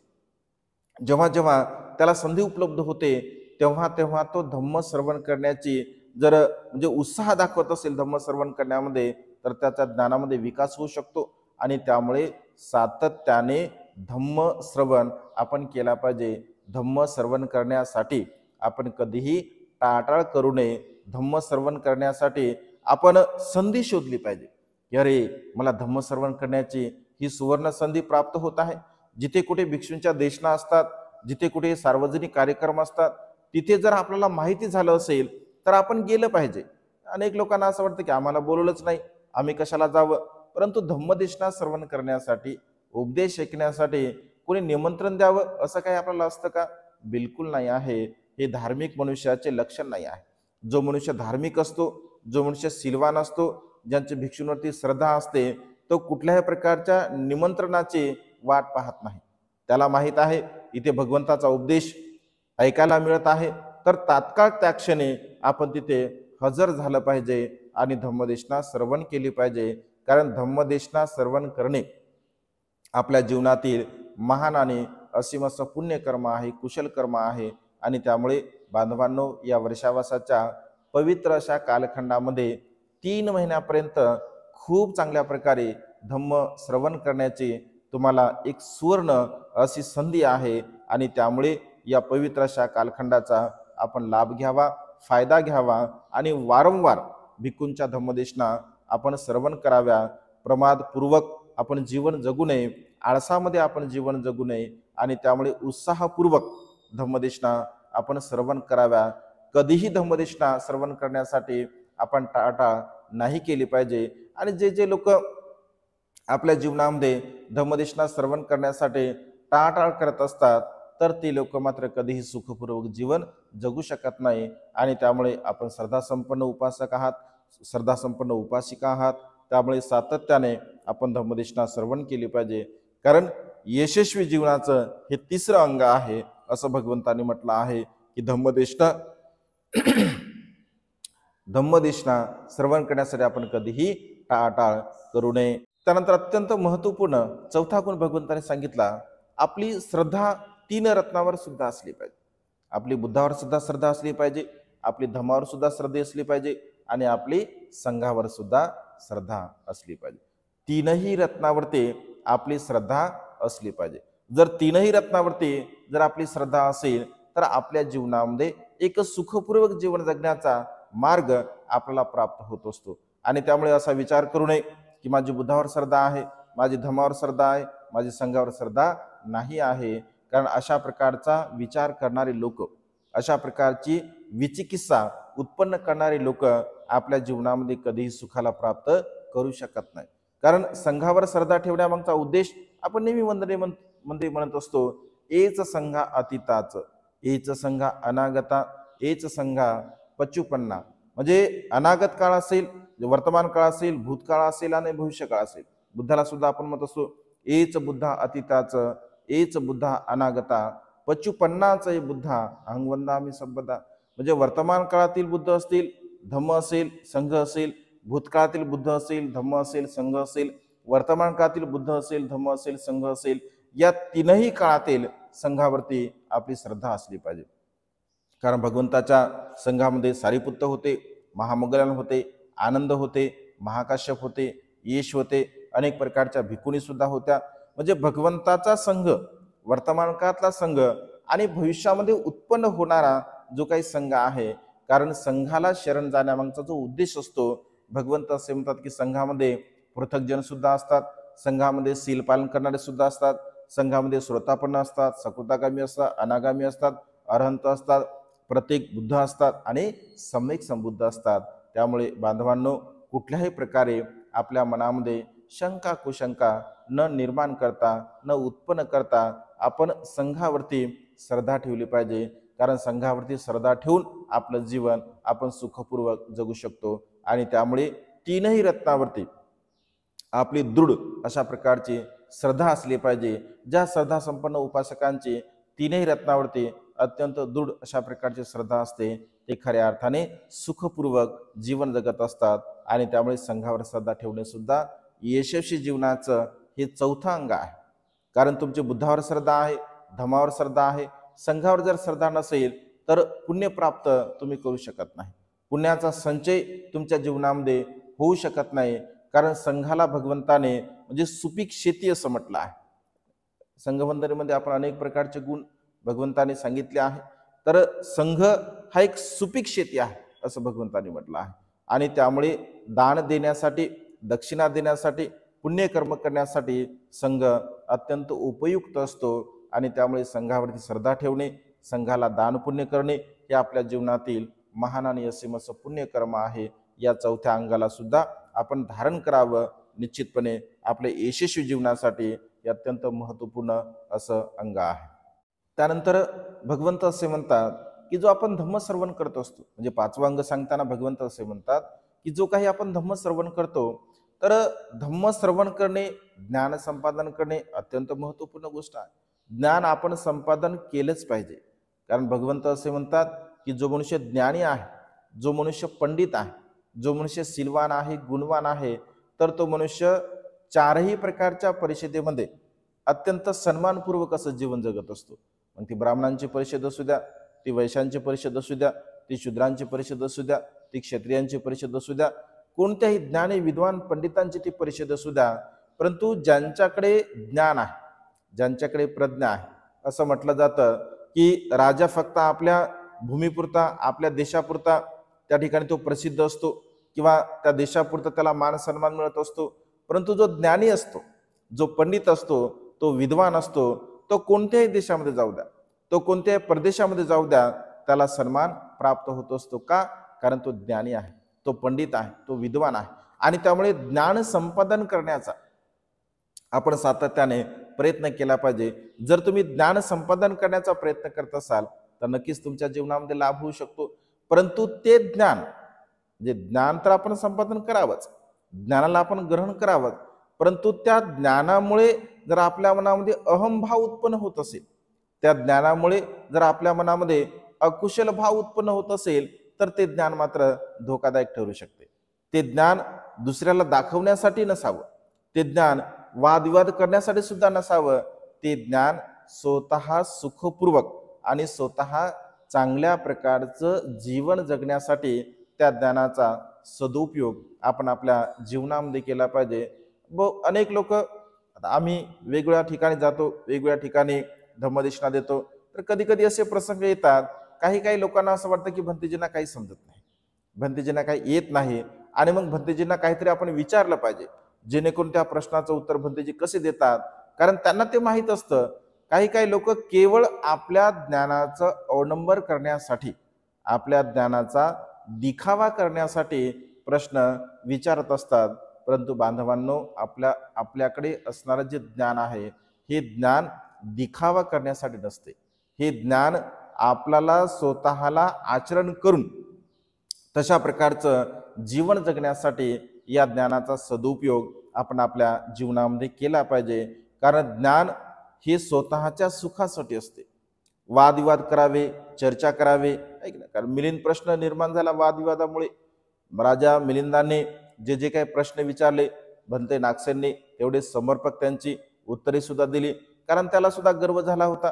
Speaker 1: जेव्हा जेव्हा त्याला संधी उपलब्ध होते तेव्हा तेव्हा तो धम्मश्रवण करण्याची जर म्हणजे उत्साह दाखवत असेल धम्मश्रवण करण्यामध्ये, तर त्याच्या ज्ञानामध्ये विकास होऊ शकतो. आणि त्यामुळे सातत्याने धम्मश्रवण आपण केला पाहिजे. धम्मश्रवण करण्यासाठी आपण कधीही टाळाटाळ करू नये. धम्मश्रवण करण्यासाठी आपण संधी शोधली पाहिजे की अरे, मला धम्मश्रवण करण्याची ही सुवर्ण संधी प्राप्त होत आहे. जिथे कुठे भिक्षूंच्या देशना असतात, जिथे कुठे सार्वजनिक कार्यक्रम असतात, तिथे जर आपल्याला माहिती झालं असेल तर आपण गेलं पाहिजे. अनेक लोकांना असं वाटतं की आम्हाला बोलवलंच नाही, आम्ही कशाला जावं. परंतु धम्मदेशना श्रवण करण्यासाठी, उपदेश ऐकण्यासाठी कोणी निमंत्रण द्यावं असं काही आपल्याला असतं का? बिलकुल नाही आहे. हे धार्मिक मनुष्याचे लक्षण नाही आहे. जो मनुष्य धार्मिक असतो, जो मनुष्य सिलवान असतो, ज्यांची भिक्षूंवरती श्रद्धा असते, तो कुठल्याही प्रकारच्या निमंत्रणाची वाट पाहत नाही. त्याला माहीत आहे इथे भगवंताचा उपदेश ऐकायला मिळत आहे, तर तात्काळ त्या क्षणी आपण तिथे हजर झालं पाहिजे आणि धम्मदेशना श्रवण केली पाहिजे. कारण धम्मदेशना श्रवण करणे आपल्या जीवनातील महान आणि असीम असं पुण्यकर्म आहे, कुशल कर्म आहे. आणि त्यामुळे बांधवांनो, या वर्षावासाच्या पवित्र अशा कालखंडामध्ये 3 महिन्यापर्यंत खूप चांगल्या प्रकारे धम्म श्रवण करण्याची तुम्हाला एक सुवर्ण अशी संधी आहे. आणि त्यामुळे या पवित्र अशा कालखंडाचा आपण लाभ घ्यावा, फायदा घ्यावा आणि वारंवार भिक्खूंच्या धम्मदेशना आपण श्रवण कराव्या. प्रमादपूर्वक आपण जीवन जगू नये, आळसामध्ये आपण जीवन जगू नये. आणि त्यामुळे उत्साहपूर्वक धम्मदेशना आपण श्रवण कराव्या. कधीही धम्मदेशना श्रवण करण्यासाठी आपण टाळाटाळ नाही केली पाहिजे. आणि जे जे लोक आपल्या जीवनामध्ये धम्मदेशना श्रवण करण्यासाठी टाळाटाळ करत असतात, तर ते लोक मात्र कधीही सुखपूर्वक जीवन जगू शकत नाही. आणि त्यामुळे आपण श्रद्धासंपन्न उपासक आहात, श्रद्धासंपन्न उपासिका आहात. त्यामुळे सातत्याने आपण धम्मदेशना श्रवण केली पाहिजे. कारण यशस्वी जीवनाचं हे 3रं अंग आहे असं भगवंतांनी म्हटलं आहे की धम्मदेशना धम्मदेशना श्रवण करण्यासाठी आपण कधीही टाळाटाळ करू नये. त्यानंतर अत्यंत महत्त्वपूर्ण 4था गुण भगवंतांनी सांगितला, आपली श्रद्धा 3 रत्नावर सुद्धा असली पाहिजे. आपली बुद्धावर सुद्धा श्रद्धा असली पाहिजे, आपली धम्मावर सुद्धा श्रद्धा असली पाहिजे आणि आपली संघावर सुद्धा श्रद्धा असली पाहिजे. 3ही रत्नावरती आपली श्रद्धा असली पाहिजे. जर 3ही रत्नावरती जर आपली श्रद्धा असेल तर आपल्या जीवनामध्ये एक सुखपूर्वक जीवन जगण्याचा मार्ग आपल्याला प्राप्त होत असतो. आणि त्यामुळे असा विचार करू नये की माझी बुद्धावर श्रद्धा आहे, माझी धम्मावर श्रद्धा आहे, माझी संघावर श्रद्धा नाही आहे. कारण अशा प्रकारचा विचार करणारे लोक, अशा प्रकारची विचिकित्सा उत्पन्न करणारे लोक आपल्या जीवनामध्ये कधीही सुखाला प्राप्त करू शकत नाही. कारण संघावर श्रद्धा ठेवण्यामागचा उद्देश आपण नेहमी मध्ये म्हणत असतो, एच संघा अतीताच, एच संघा अनागता, एच संघा पचुपन्ना. म्हणजे अनागत काळ असेल, वर्तमान काळ असेल, भूतकाळ असेल आणि भविष्यकाळ असेल. बुद्धाला सुद्धा आपण म्हणत असतो एच बुद्धा अतीताच, एच बुद्धा अनागता, पचुपन्नाच बुद्धा अहं वंदामि सर्वदा. म्हणजे वर्तमान काळातील बुद्ध असतील, धम्म असेल, संघ असेल, भूतकाळातील बुद्ध असेल, धम्म असेल, संघ असेल, वर्तमान काळातील बुद्ध असेल, धम्म असेल, संघ असेल, या 3ही काळातील संघावरती आपली श्रद्धा असली पाहिजे. कारण भगवंताच्या संघामध्ये सारिपुत्त होते, महामोगलान होते, आनंद होते, महाकाश्यप होते, येश होते, अनेक प्रकारच्या भिकुणी सुद्धा होत्या. म्हणजे भगवंताचा संघ, वर्तमान काळातला संघ आणि भविष्यामध्ये उत्पन्न होणारा जो काही संघ आहे. कारण संघाला शरण जाण्यामागचा जो उद्देश असतो, भगवंत असे म्हणतात की संघामध्ये पृथकजन सुद्धा असतात, संघामध्ये सील पालन करणारे सुद्धा असतात, संघामध्ये श्रोतापन्न असतात, सकृतागामी असतात, अनागामी असतात, अरहंत असतात, प्रत्येक बुद्ध असतात आणि सम्यक संबुद्ध असतात. त्यामुळे बांधवांनो, कुठल्याही प्रकारे आपल्या मनामध्ये शंका कुशंका न निर्माण करता, न उत्पन्न करता आपण संघावरती श्रद्धा ठेवली पाहिजे. कारण संघावरती श्रद्धा ठेवून आपलं जीवन आपण सुखपूर्वक जगू शकतो. आणि त्यामुळे तीनही रत्नावरती आपली दृढ अशा प्रकारची श्रद्धा असली पाहिजे. ज्या श्रद्धा संपन्न उपासकांची तीनही रत्नावरती अत्यंत दृढ अशा प्रकारची श्रद्धा असते, ते खऱ्या अर्थाने सुखपूर्वक जीवन जगत असतात. आणि त्यामुळे संघावर श्रद्धा ठेवणे सुद्धा यशस्वी जीवनाचं हे चौथं अंग आहे. कारण तुमची बुद्धावर श्रद्धा आहे, धम्मावर श्रद्धा आहे. संघावर जर श्रद्धा नसेल तर पुण्य प्राप्त तुम्ही करू शकत नाही. पुण्याचा संचय तुमच्या जीवनामध्ये होऊ शकत नाही. कारण संघाला भगवंताने म्हणजे सुपीक शेती असं म्हटलं आहे. संघवंदनेमध्ये आपण अनेक प्रकारचे गुण भगवंताने सांगितले आहे. तर संघ हा एक सुपीक शेती आहे असं भगवंताने म्हटलं आहे. आणि त्यामुळे दान देण्यासाठी, दक्षिणा देण्यासाठी, पुण्यकर्म करण्यासाठी संघ अत्यंत उपयुक्त असतो. आणि त्यामुळे संघावरती श्रद्धा ठेवणे, संघाला दान पुण्य करणे हे आपल्या जीवनातील महान आणि असीम असं पुण्यकर्म आहे. या चौथ्या अंगाला सुद्धा आपण धारण करावं. निश्चितपणे आपल्या यशस्वी जीवनासाठी हे अत्यंत महत्त्वपूर्ण असं अंग आहे. त्यानंतर भगवंत असे म्हणतात की जो आपण धम्मश्रवण करत असतो, म्हणजे पाचवा अंग सांगताना भगवंत असे म्हणतात की जो काही आपण धम्मश्रवण करतो, तर धम्मश्रवण करणे, ज्ञान संपादन करणे अत्यंत महत्त्वपूर्ण गोष्ट आहे. ज्ञान आपण संपादन केलंच पाहिजे. कारण भगवंत असे म्हणतात की जो मनुष्य ज्ञानी आहे, जो मनुष्य पंडित आहे, जो मनुष्य शीलवान आहे, गुणवान आहे, तर तो मनुष्य चारही प्रकारच्या परिषदेमध्ये अत्यंत सन्मानपूर्वक असं जीवन जगत असतो. मग ती ब्राह्मणांची परिषद असू द्या, ती वैश्यांची परिषद असू द्या, ती शूद्रांची परिषद असू द्या, ती क्षत्रियांची परिषद असू द्या, कोणत्याही ज्ञानी विद्वान पंडितांची ती परिषद असू द्या. परंतु ज्यांच्याकडे ज्ञान आहे, ज्यांच्याकडे प्रज्ञा आहे, असं म्हटलं जातं की राजा फक्त आपल्या भूमीपुरता, आपल्या देशापुरता त्या ठिकाणी तो प्रसिद्ध असतो किंवा त्या देशापुरता त्याला मान सन्मान मिळत असतो. परंतु जो ज्ञानी असतो, जो पंडित असतो, तो विद्वान असतो, तो कोणत्याही देशामध्ये जाऊ द्या, तो कोणत्याही प्रदेशामध्ये जाऊ द्या, त्याला सन्मान प्राप्त होत असतो. का? कारण तो ज्ञानी आहे, तो पंडित आहे, तो विद्वान आहे. आणि त्यामुळे ज्ञान संपादन करण्याचा आपण सातत्याने प्रयत्न केला पाहिजे. जर तुम्ही ज्ञान संपादन करण्याचा प्रयत्न करत असाल तर नक्कीच तुमच्या जीवनामध्ये लाभ होऊ शकतो. परंतु ते ज्ञान, म्हणजे ज्ञान तर आपण संपादन करावंच, ज्ञानाला आपण ग्रहण करावंच, परंतु त्या ज्ञानामुळे जर आपल्या मनामध्ये अहमभाव उत्पन्न होत असेल, त्या ज्ञानामुळे जर आपल्या मनामध्ये अकुशल भाव उत्पन्न होत असेल, तर ते ज्ञान मात्र धोकादायक ठरू शकते. ते ज्ञान दुसऱ्याला दाखवण्यासाठी नसावं, ते ज्ञान वादविवाद करण्यासाठी सुद्धा नसावं. ते ज्ञान स्वतः सुखपूर्वक आणि स्वतः चांगल्या प्रकारचं जीवन जगण्यासाठी त्या ज्ञानाचा सदुपयोग आपण आपल्या जीवनामध्ये केला पाहिजे. अनेक लोक, आता आम्ही वेगवेगळ्या ठिकाणी जातो, वेगवेगळ्या ठिकाणी धम्मदेशना देतो, तर कधी कधी असे प्रसंग येतात, काही लोकांना असं वाटतं की भंतेजींना काही समजत नाही, भंतेजींना काही येत नाही. आणि मग भंतेजींना काहीतरी आपण विचारलं पाहिजे, जेणेकरून त्या प्रश्नाचं उत्तर भंतेजी कसे देतात. कारण त्यांना ते माहीत असतं. काही लोक केवळ आपल्या ज्ञानाचं अवलंबन करण्यासाठी, आपल्या ज्ञानाचा दिखावा करण्यासाठी प्रश्न विचारत असतात. परंतु बांधवांनो, आपल्याकडे असणारं जे ज्ञान आहे, हे ज्ञान दिखावा करण्यासाठी नसते. हे ज्ञान आपल्याला स्वतःला आचरण करून तशा प्रकारचं जीवन जगण्यासाठी या ज्ञानाचा सदुपयोग आपण आपल्या जीवनामध्ये केला पाहिजे. कारण ज्ञान हे स्वतःच्या सुखासाठी असते. वादविवाद करावे, चर्चा करावे, ऐक ना, कारण मिलिंद प्रश्न निर्माण झाला वादविवादामुळे. राजा मिलिंदाने जे काही प्रश्न विचारले, भंते नागसेनने तेवढे समर्पक त्यांची उत्तरे सुद्धा दिली. कारण त्याला सुद्धा गर्व झाला होता,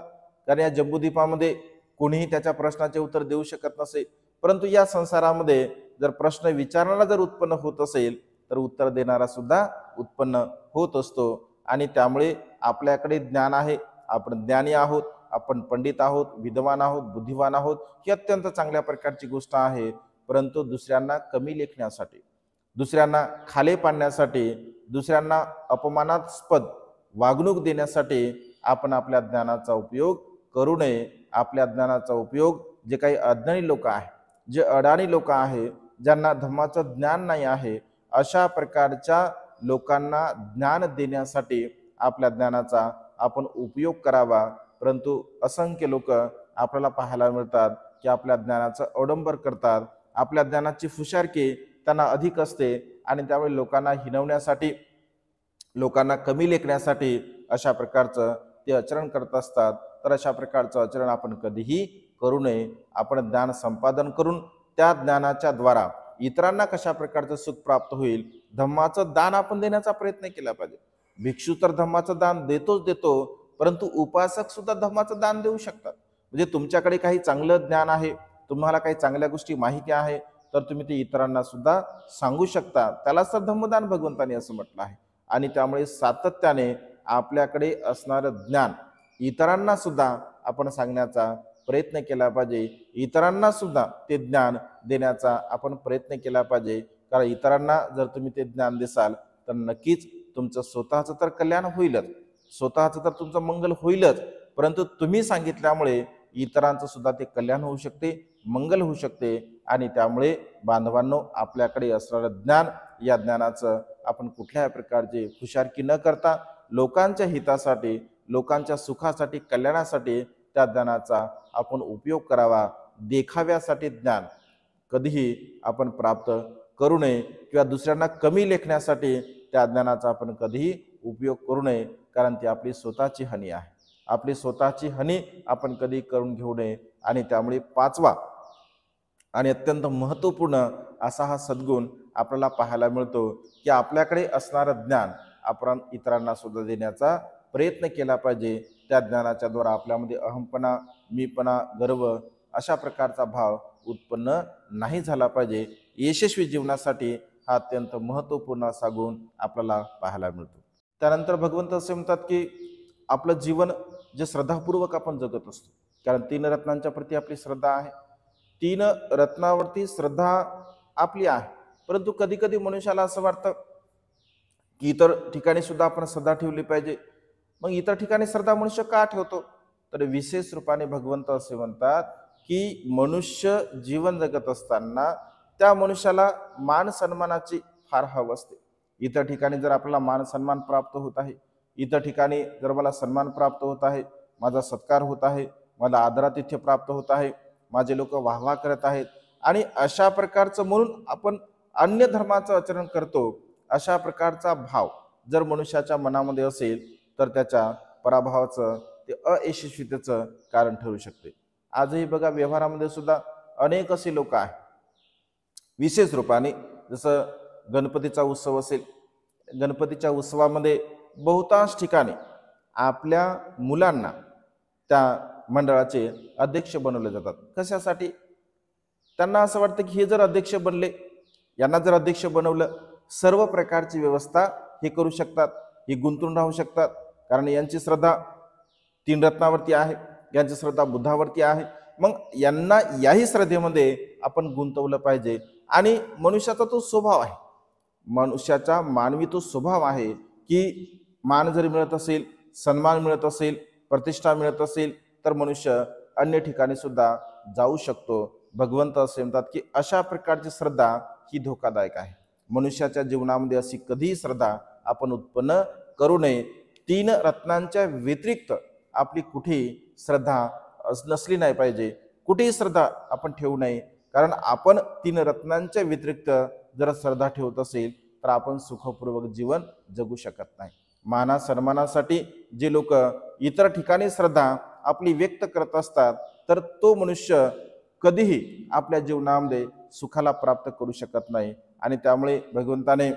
Speaker 1: कारण या जम्बूद्वीपामध्ये कोणीही त्याच्या प्रश्नाचे उत्तर देऊ शकत नसे. परंतु या संसारामध्ये जर प्रश्न विचारणारा जर उत्पन्न होत असेल, तर उत्तर देणारा सुद्धा उत्पन्न होत असतो. आणि त्यामुळे आपल्याकडे ज्ञान आहे, आपण ज्ञानी आहोत, आपण पंडित आहोत, विद्वान आहोत, बुद्धिवान आहोत, ही अत्यंत चांगल्या प्रकारची गोष्ट आहे. परंतु दुसऱ्यांना कमी लेखण्यासाठी, दुसऱ्यांना खाले पाडण्यासाठी, दुसऱ्यांना अपमानास्पद वागणूक देण्यासाठी आपण आपल्या ज्ञानाचा उपयोग करू नये. आपल्या ज्ञानाचा उपयोग जे काही अज्ञानी लोक आहे, जे अडाणी लोक आहे, ज्यांना धम्माचं ज्ञान नाही आहे, अशा प्रकारच्या लोकांना ज्ञान देण्यासाठी आपल्या ज्ञानाचा आपण उपयोग करावा। परंतु असंख्य लोक आपल्याला पाहायला मिळतात की आपल्या ज्ञानाचं अवडंबर करतात, आपल्या ज्ञानाची फुशारकी त्यांना अधिक असते आणि त्यामुळे लोकांना हिणवण्यासाठी, लोकांना कमी लेखण्यासाठी अशा प्रकारचं ते आचरण करत असतात। तर अशा प्रकारचं आचरण आपण कधीही करू नये। आपण ज्ञान संपादन करून त्या ज्ञानाच्या द्वारा इतरांना कशा प्रकारचं सुख प्राप्त होईल, धम्माचं दान आपण देण्याचा प्रयत्न केला पाहिजे। भिक्षू तर धम्माचं दान देतो, परंतु उपासक सुद्धा धम्माचं दान देऊ शकतात। म्हणजे तुमच्याकडे काही चांगलं ज्ञान आहे, तुम्हाला काही चांगल्या गोष्टी माहिती आहे, तर तुम्ही ते इतरांना सुद्धा सांगू शकता। त्यालाच तर धम्मदान भगवंतांनी असं म्हटलं आहे। आणि त्यामुळे सातत्याने आपल्याकडे असणारं ज्ञान इतरांना सुद्धा आपण सांगण्याचा प्रयत्न केला पाहिजे, इतरांना सुद्धा ते ज्ञान देण्याचा आपण प्रयत्न केला पाहिजे। कारण इतरांना जर तुम्ही ते ज्ञान देसाल तर नक्कीच तुमचं स्वतःचं तर कल्याण होईलच, स्वतःचं तर तुमचं मंगल होईलच, परंतु तुम्ही सांगितल्यामुळे इतरांचं सुद्धा ते कल्याण होऊ शकते, मंगल होऊ शकते। आणि त्यामुळे बांधवांनो, आपल्याकडे असणारं ज्ञान, या ज्ञानाचं आपण कुठल्याही प्रकारची फुशारकी न करता लोकांच्या हितासाठी, लोकांच्या सुखासाठी, कल्याणासाठी त्या ज्ञानाचा आपण उपयोग करावा। देखाव्यासाठी ज्ञान कधीही आपण प्राप्त करू नये किंवा दुसऱ्यांना कमी लेखण्यासाठी त्या ज्ञानाचा आपण कधीही उपयोग करू नये, कारण ती आपली स्वतःची हानी आहे। आपली स्वतःची हानी आपण कधी करून घेऊ नये। आणि त्यामुळे पाचवा आणि अत्यंत महत्त्वपूर्ण असा हा सद्गुण आपल्याला पाहायला मिळतो की आपल्याकडे असणारं ज्ञान आपण इतरांना सुद्धा देण्याचा प्रयत्न केला पाहिजे। त्या ज्ञानाच्या द्वारा आपल्यामध्ये अहमपणा, मीपणा, गर्व अशा प्रकारचा भाव उत्पन्न नाही झाला पाहिजे। यशस्वी जीवनासाठी हा अत्यंत महत्त्वपूर्ण असा गुण आपल्याला पाहायला मिळतो। त्यानंतर भगवंत असे म्हणतात की आपलं जीवन जे श्रद्धापूर्वक आपण जगत असतो, कारण 3 रत्नांच्या प्रती आपली श्रद्धा आहे, 3 रत्नावरती श्रद्धा आपली आहे। परंतु कधी कधी मनुष्याला असं वाटतं की इतर ठिकाणी सुद्धा आपण श्रद्धा ठेवली पाहिजे। मग इतर ठिकाणी श्रद्धा मनुष्य का ठेवतो? तर विशेष रूपाने भगवंत असे म्हणतात की मनुष्य जीवन जगत असताना त्या मनुष्याला मान सन्मानाची फार हवं असते। इतर ठिकाणी जर आपल्याला मान सन्मान प्राप्त होत आहे, इतर ठिकाणी जर मला सन्मान प्राप्त होत आहे, माझा सत्कार होत आहे, मला आदरातिथ्य प्राप्त होत आहे, माझे लोक वाहवा करत आहेत, आणि अशा प्रकारचं म्हणून आपण अन्य धर्माचं आचरण करतो, अशा प्रकारचा भाव जर मनुष्याच्या मनामध्ये असेल तर त्याच्या पराभवाचं, ते अयशस्वीतेचं कारण ठरू शकते। आजही बघा, व्यवहारामध्ये सुद्धा अनेक असे लोक आहेत, विशेष रूपाने जसं गणपतीचा उत्सव असेल, गणपतीच्या उत्सवामध्ये बहुतांश ठिकाणी आपल्या मुलांना त्या मंडळाचे अध्यक्ष बनवले जातात। कशासाठी? त्यांना असं वाटतं की हे जर अध्यक्ष बनले, यांना जर अध्यक्ष बनवलं, सर्व प्रकारची व्यवस्था हे करू शकतात, हे गुंतून राहू शकतात, कारण यांची श्रद्धा 3 रत्नावरती आहे, यांची श्रद्धा बुद्धावरती आहे। मग यांना याही श्रद्धेमध्ये आपण गुंतवलं पाहिजे। आणि मनुष्याचा तो स्वभाव आहे, मनुष्याचा मानवी तो स्वभाव आहे की मान जरी मिळत असेल, सन्मान मिळत असेल, प्रतिष्ठा मिळत असेल, तर मनुष्य अन्य ठिकाणी सुद्धा जाऊ शकतो। भगवंत असे म्हणतात की अशा प्रकारची श्रद्धा ही धोकादायक आहे। मनुष्याच्या जीवनामध्ये अशी कधीही श्रद्धा आपण उत्पन्न करू नये। 3 रत्नांच्या व्यतिरिक्त आपली कुठेही श्रद्धा नसली नाही पाहिजे, कुठेही श्रद्धा आपण ठेवू नये, कारण आपण 3 रत्नांच्या व्यतिरिक्त जर श्रद्धा ठेवत असेल तर आपण सुखपूर्वक जीवन जगू शकत नाही। माना सन्मानासाठी जे लोक इतर ठिकाणी श्रद्धा आपली व्यक्त करत असतात, तर तो मनुष्य कधीही आपल्या जीवनामध्ये सुखाला प्राप्त करू शकत नाही। आणि त्यामुळे भगवंताने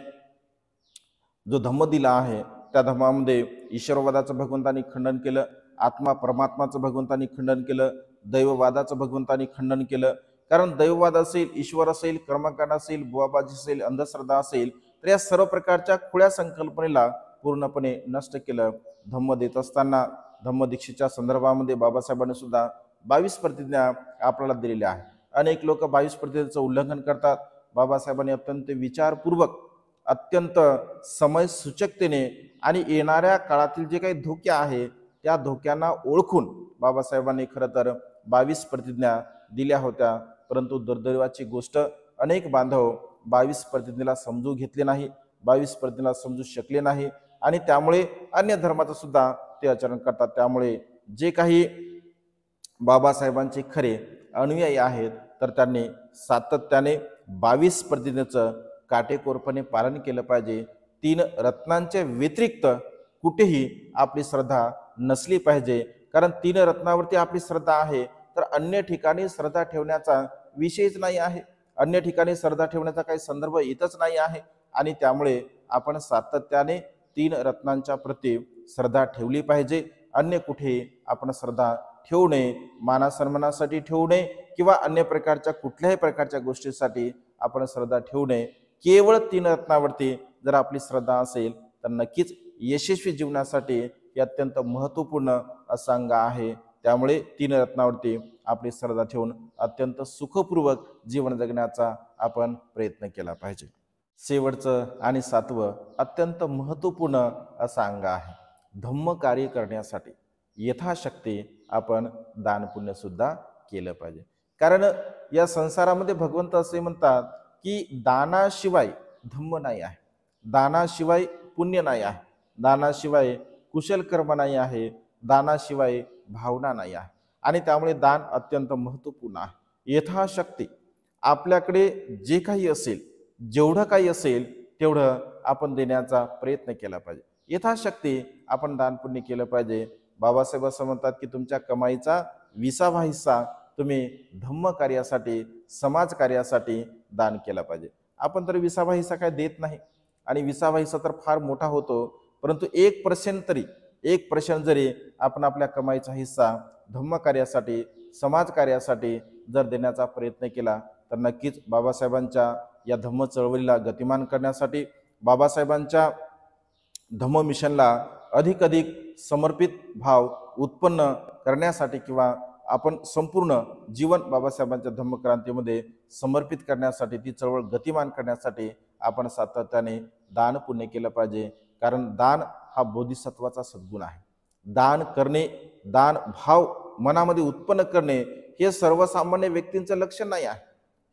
Speaker 1: जो धम्म दिला आहे, त्या धम्मामध्ये ईश्वरवादाचं भगवंतांनी खंडन केलं, आत्मा परमात्माचं भगवंतांनी खंडन केलं, दैववादाचं भगवंतांनी खंडन केलं। कारण दैववाद असेल, ईश्वर असेल, कर्मकांड असेल, बुवाबाजी असेल, अंधश्रद्धा असेल, तर या सर्व प्रकारच्या खुळ्या संकल्पनेला पूर्णपणे नष्ट केलं। धम्म देत असताना धम्मदीक्षेच्या संदर्भामध्ये बाबासाहेबांनी सुद्धा 22 प्रतिज्ञा आपल्याला दिलेल्या आहेत। अनेक लोक 22 प्रतिज्ञेचं उल्लंघन करतात। बाबासाहेबांनी अत्यंत विचारपूर्वक, अत्यंत समय सूचकतेने आणि येणाऱ्या काळातील जे काही धोके आहे त्या धोक्यांना ओळखून बाबासाहेबांनी खरं तर 22 प्रतिज्ञा दिल्या होत्या। परंतु दुर्दैवाची गोष्ट, अनेक बांधव 22 प्रतिनिधीला समजून घेतले नाही, 22 प्रतिनिधीला समजू शकले नाही आणि त्यामुळे अन्य धर्माचं सुद्धा ते आचरण करतात. त्यामुळे जे काही बाबासाहेबांचे खरे अनुयायी आहेत तर त्यांनी सातत्याने 22 प्रतिज्ञेचं काटेकोरपणे पालन केलं पाहिजे. 3 रत्नांच्या व्यतिरिक्त कुठेही आपली श्रद्धा नसली पाहिजे, कारण 3 रत्नावरती आपली श्रद्धा आहे तर अन्य ठिकाणी श्रद्धा ठेवण्याचा विषयच नाही आहे, अन्य ठिकाणी श्रद्धा ठेवण्याचा काही संदर्भ येतच नाही आहे. आणि त्यामुळे आपण सातत्याने 3 रत्नांच्या प्रती श्रद्धा ठेवली पाहिजे. अन्य कुठे आपण श्रद्धा ठेवू नये, मानासन्मानासाठी ठेवू नये किंवा अन्य प्रकारच्या कुठल्याही प्रकारच्या गोष्टीसाठी आपण श्रद्धा ठेवू नये. केवळ 3 रत्नावरती जर आपली श्रद्धा असेल तर नक्कीच यशस्वी जीवनासाठी हे अत्यंत महत्त्वपूर्ण असं अंग आहे. त्यामुळे 3 रत्नावरती आपली श्रद्धा ठेवून अत्यंत सुखपूर्वक जीवन जगण्याचा आपण प्रयत्न केला पाहिजे. शेवटचं आणि 7वं अत्यंत महत्त्वपूर्ण असं अंग आहे. धम्म कार्य करण्यासाठी यथाशक्ती आपण दानपुण्य सुद्धा केलं पाहिजे. कारण या संसारामध्ये भगवंत असे म्हणतात की दानाशिवाय धम्म नाही आहे, दानाशिवाय पुण्य नाही आहे, दानाशिवाय कुशल कर्म नाही आहे, दानाशिवाय भावना नाही आहे. आणि त्यामुळे दान अत्यंत महत्त्वपूर्ण आहे. यथाशक्ती आपल्याकडे जे काही असेल, जेवढं काही असेल तेवढं आपण देण्याचा प्रयत्न केला पाहिजे. यथाशक्ती आपण दानपुण्य केलं पाहिजे. बाबासाहेब असं म्हणतात की तुमच्या कमाईचा 20वा हिस्सा तुम्ही धम्म कार्यासाठी, समाज कार्यासाठी दान केला पाहिजे. आपण तर 20वा हिस्सा काय देत नाही आणि 20वा हिस्सा तर फार मोठा होतो, परंतु 1% तरी 1% जरी आपण आपल्या कमाईचा हिस्सा धम्म कार्यासाठी, समाज कार्यासाठी जर देण्याचा प्रयत्न केला तर नक्कीच बाबासाहेबांच्या या धम्म चळवळीला गतिमान करण्यासाठी, बाबासाहेबांच्या धम्म मिशनला अधिक समर्पित भाव उत्पन्न करण्यासाठी किंवा आपण संपूर्ण जीवन बाबासाहेबांच्या धम्मक्रांतीमध्ये समर्पित करण्यासाठी, ती चळवळ गतिमान करण्यासाठी आपण सातत्याने दान पुण्य केलं पाहिजे. कारण दान हा बोधिसत्वाचा सद्गुण आहे. दान करणे, दान भाव मनामध्ये उत्पन्न करणे हे सर्वसामान्य व्यक्तींचं लक्षण नाही आहे,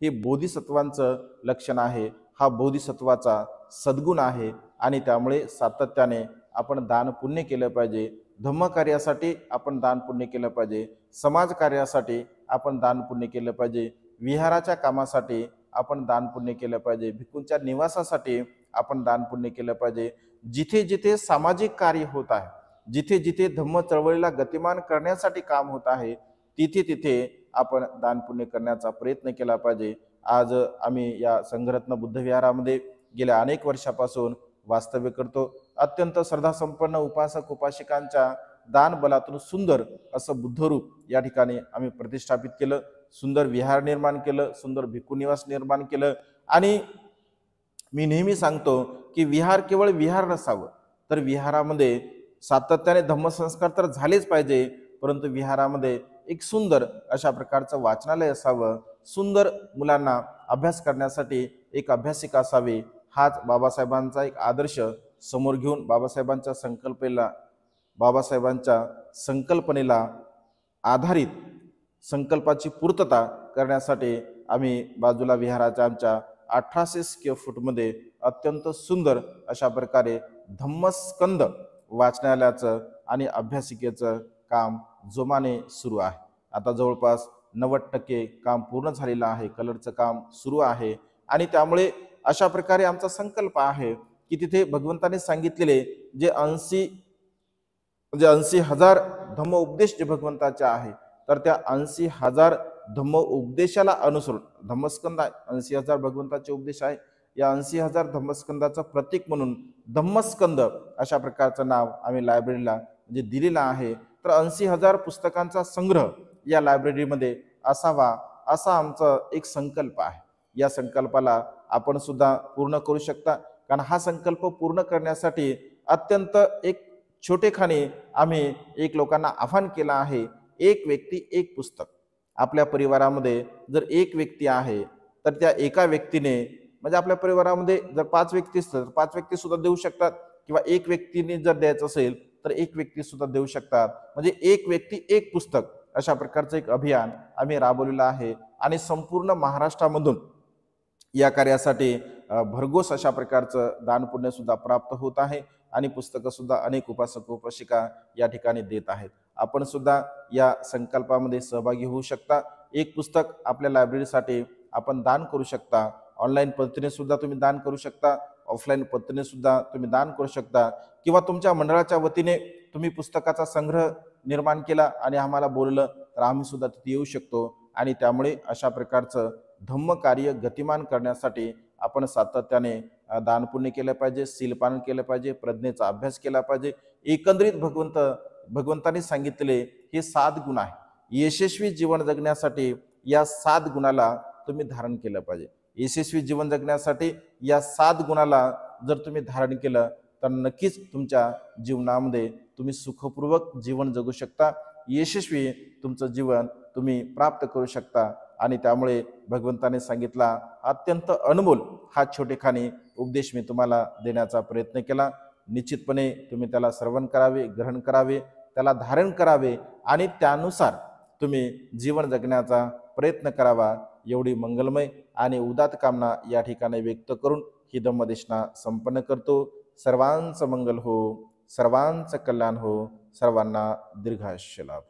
Speaker 1: हे बोधिसत्वांचं लक्षण आहे. हा बोधिसत्वाचा सद्गुण आहे आणि त्यामुळे सातत्याने आपण दान पुण्य केलं पाहिजे. धम्म कार्यासाठी आपण दान पुण्य केलं पाहिजे, समाज कार्यासाठी आपण दान पुण्य केलं पाहिजे, विहाराच्या कामासाठी आपण दान पुण्य केलं पाहिजे, भिक्खूंच्या निवासासाठी आपण दान पुण्य केलं पाहिजे. जिथे जिथे सामाजिक कार्य होत आहे, जिथे जिथे धम्म चळवळीला गतिमान करण्यासाठी काम होत आहे, तिथे तिथे आपण दान पुण्य करण्याचा प्रयत्न केला पाहिजे. आज आम्ही या संघरत्न बुद्ध विहारामध्ये गेल्या अनेक वर्षापासून वास्तव्य करतो. अत्यंत श्रद्धासंपन्न उपासक उपासिकांच्या दान बलातून सुंदर असं बुद्धरूप या ठिकाणी आम्ही प्रतिष्ठापित केलं, सुंदर विहार निर्माण केलं, सुंदर भिक्खू निवास निर्माण केलं. आणि मी नेहमी सांगतो की विहार केवळ विहार नसावं, तर विहारामध्ये सातत्याने धम्मसंस्कार तर झालेच पाहिजे, परंतु विहारामध्ये एक सुंदर अशा प्रकारचं वाचनालय असावं, सुंदर मुलांना अभ्यास करण्यासाठी एक अभ्यासिका असावी. हाच बाबासाहेबांचा एक आदर्श समोर घेऊन बाबासाहेबांच्या संकल्पनेला आधारित संकल्पाची पूर्तता करण्यासाठी आम्ही बाजूला विहाराच्या आमच्या 1800 स्क्वेअर फूटमध्ये अत्यंत सुंदर अशा प्रकारे धम्मस्कंद वाचनालयाचं आणि अभ्यासिकेचं काम जोमाने सुरू आहे. आता जवळपास 90% काम पूर्ण झालेलं आहे, कलरचं काम सुरू आहे. आणि त्यामुळे अशा प्रकारे आमचा संकल्प आहे की तिथे भगवंताने सांगितलेले जे 80,000 धम्म उपदेश जे भगवंताचे आहे, तर त्या 80,000 धम्म उपदेशाला अनुसरून धम्मस्कंद 80,000 भगवंताचे उपदेश आहे. या 80,000 धम्मस्कंदाचं प्रतीक म्हणून धम्मस्कंद अशा प्रकारचं नाव आम्ही लायब्ररीला म्हणजे दिलेलं आहे. तर 80,000 पुस्तकांचा संग्रह या लायब्ररीमध्ये असावा असा आमचा एक संकल्प आहे. या संकल्पाला आपण सुद्धा पूर्ण करू शकता, कारण हा संकल्प पूर्ण करण्यासाठी अत्यंत एक छोटेखानी आम्ही एक लोकांना आव्हान केलं आहे, एक व्यक्ती एक पुस्तक. आपल्या परिवारामध्ये जर एक व्यक्ती आहे तर त्या एका व्यक्तीने म्हणजे आपल्या परिवारामध्ये जर 5 व्यक्ती असतात तर 5 व्यक्ती सुद्धा देऊ शकतात, किंवा एक व्यक्तीने जर द्यायचं असेल तर एक व्यक्ती सुद्धा देऊ शकतात. म्हणजे एक व्यक्ती एक पुस्तक अशा प्रकारचं एक अभियान आम्ही राबवलेलं आहे. आणि संपूर्ण महाराष्ट्रामधून या कार्यासाठी भरघोस अशा प्रकारचं दानपुण्य सुद्धा प्राप्त होत आहे आणि पुस्तकं सुद्धा अनेक उपासक उपासिका या ठिकाणी देत आहेत. आपण सुद्धा या संकल्पामध्ये सहभागी होऊ शकता. एक पुस्तक आपल्या लायब्ररीसाठी आपण दान करू शकता. ऑनलाईन पद्धतीने सुद्धा तुम्ही दान करू शकता, ऑफलाईन पद्धतीने सुद्धा तुम्ही दान करू शकता, किंवा तुमच्या मंडळाच्या वतीने तुम्ही पुस्तकाचा संग्रह निर्माण केला आणि आम्हाला बोललं तर आम्ही सुद्धा तिथे येऊ शकतो. आणि त्यामुळे अशा प्रकारचं धम्म कार्य गतिमान करण्यासाठी आपण सातत्याने दानपुण्य केलं पाहिजे, सीलपालन केलं पाहिजे, प्रज्ञेचा अभ्यास केला पाहिजे. एकंदरीत भगवंतांनी सांगितले हे 7 गुण आहे. यशस्वी जीवन जगण्यासाठी या 7 गुणाला तुम्ही धारण केलं पाहिजे. यशस्वी जीवन जगण्यासाठी या 7 गुणाला जर तुम्ही धारण केलं तर नक्कीच तुमच्या जीवनामध्ये तुम्ही सुखपूर्वक जीवन जगू शकता. यशस्वी तुमचं जीवन तुम्ही प्राप्त करू शकता. आणि त्यामुळे भगवंताने सांगितला अत्यंत अनमोल हा छोटेखानी उपदेश मी तुम्हाला देण्याचा प्रयत्न केला. निश्चितपणे तुम्ही त्याला श्रवण करावे, ग्रहण करावे, त्याला धारण करावे आणि त्यानुसार तुम्ही जीवन जगण्याचा प्रयत्न करावा. एवढी मंगलमय आणि उदात्त कामना या ठिकाणी व्यक्त करून ही धम्मदेशना संपन्न करतो. सर्वांचं मंगल हो, सर्वांचं कल्याण हो, सर्वांना दीर्घायुष्य लाभ.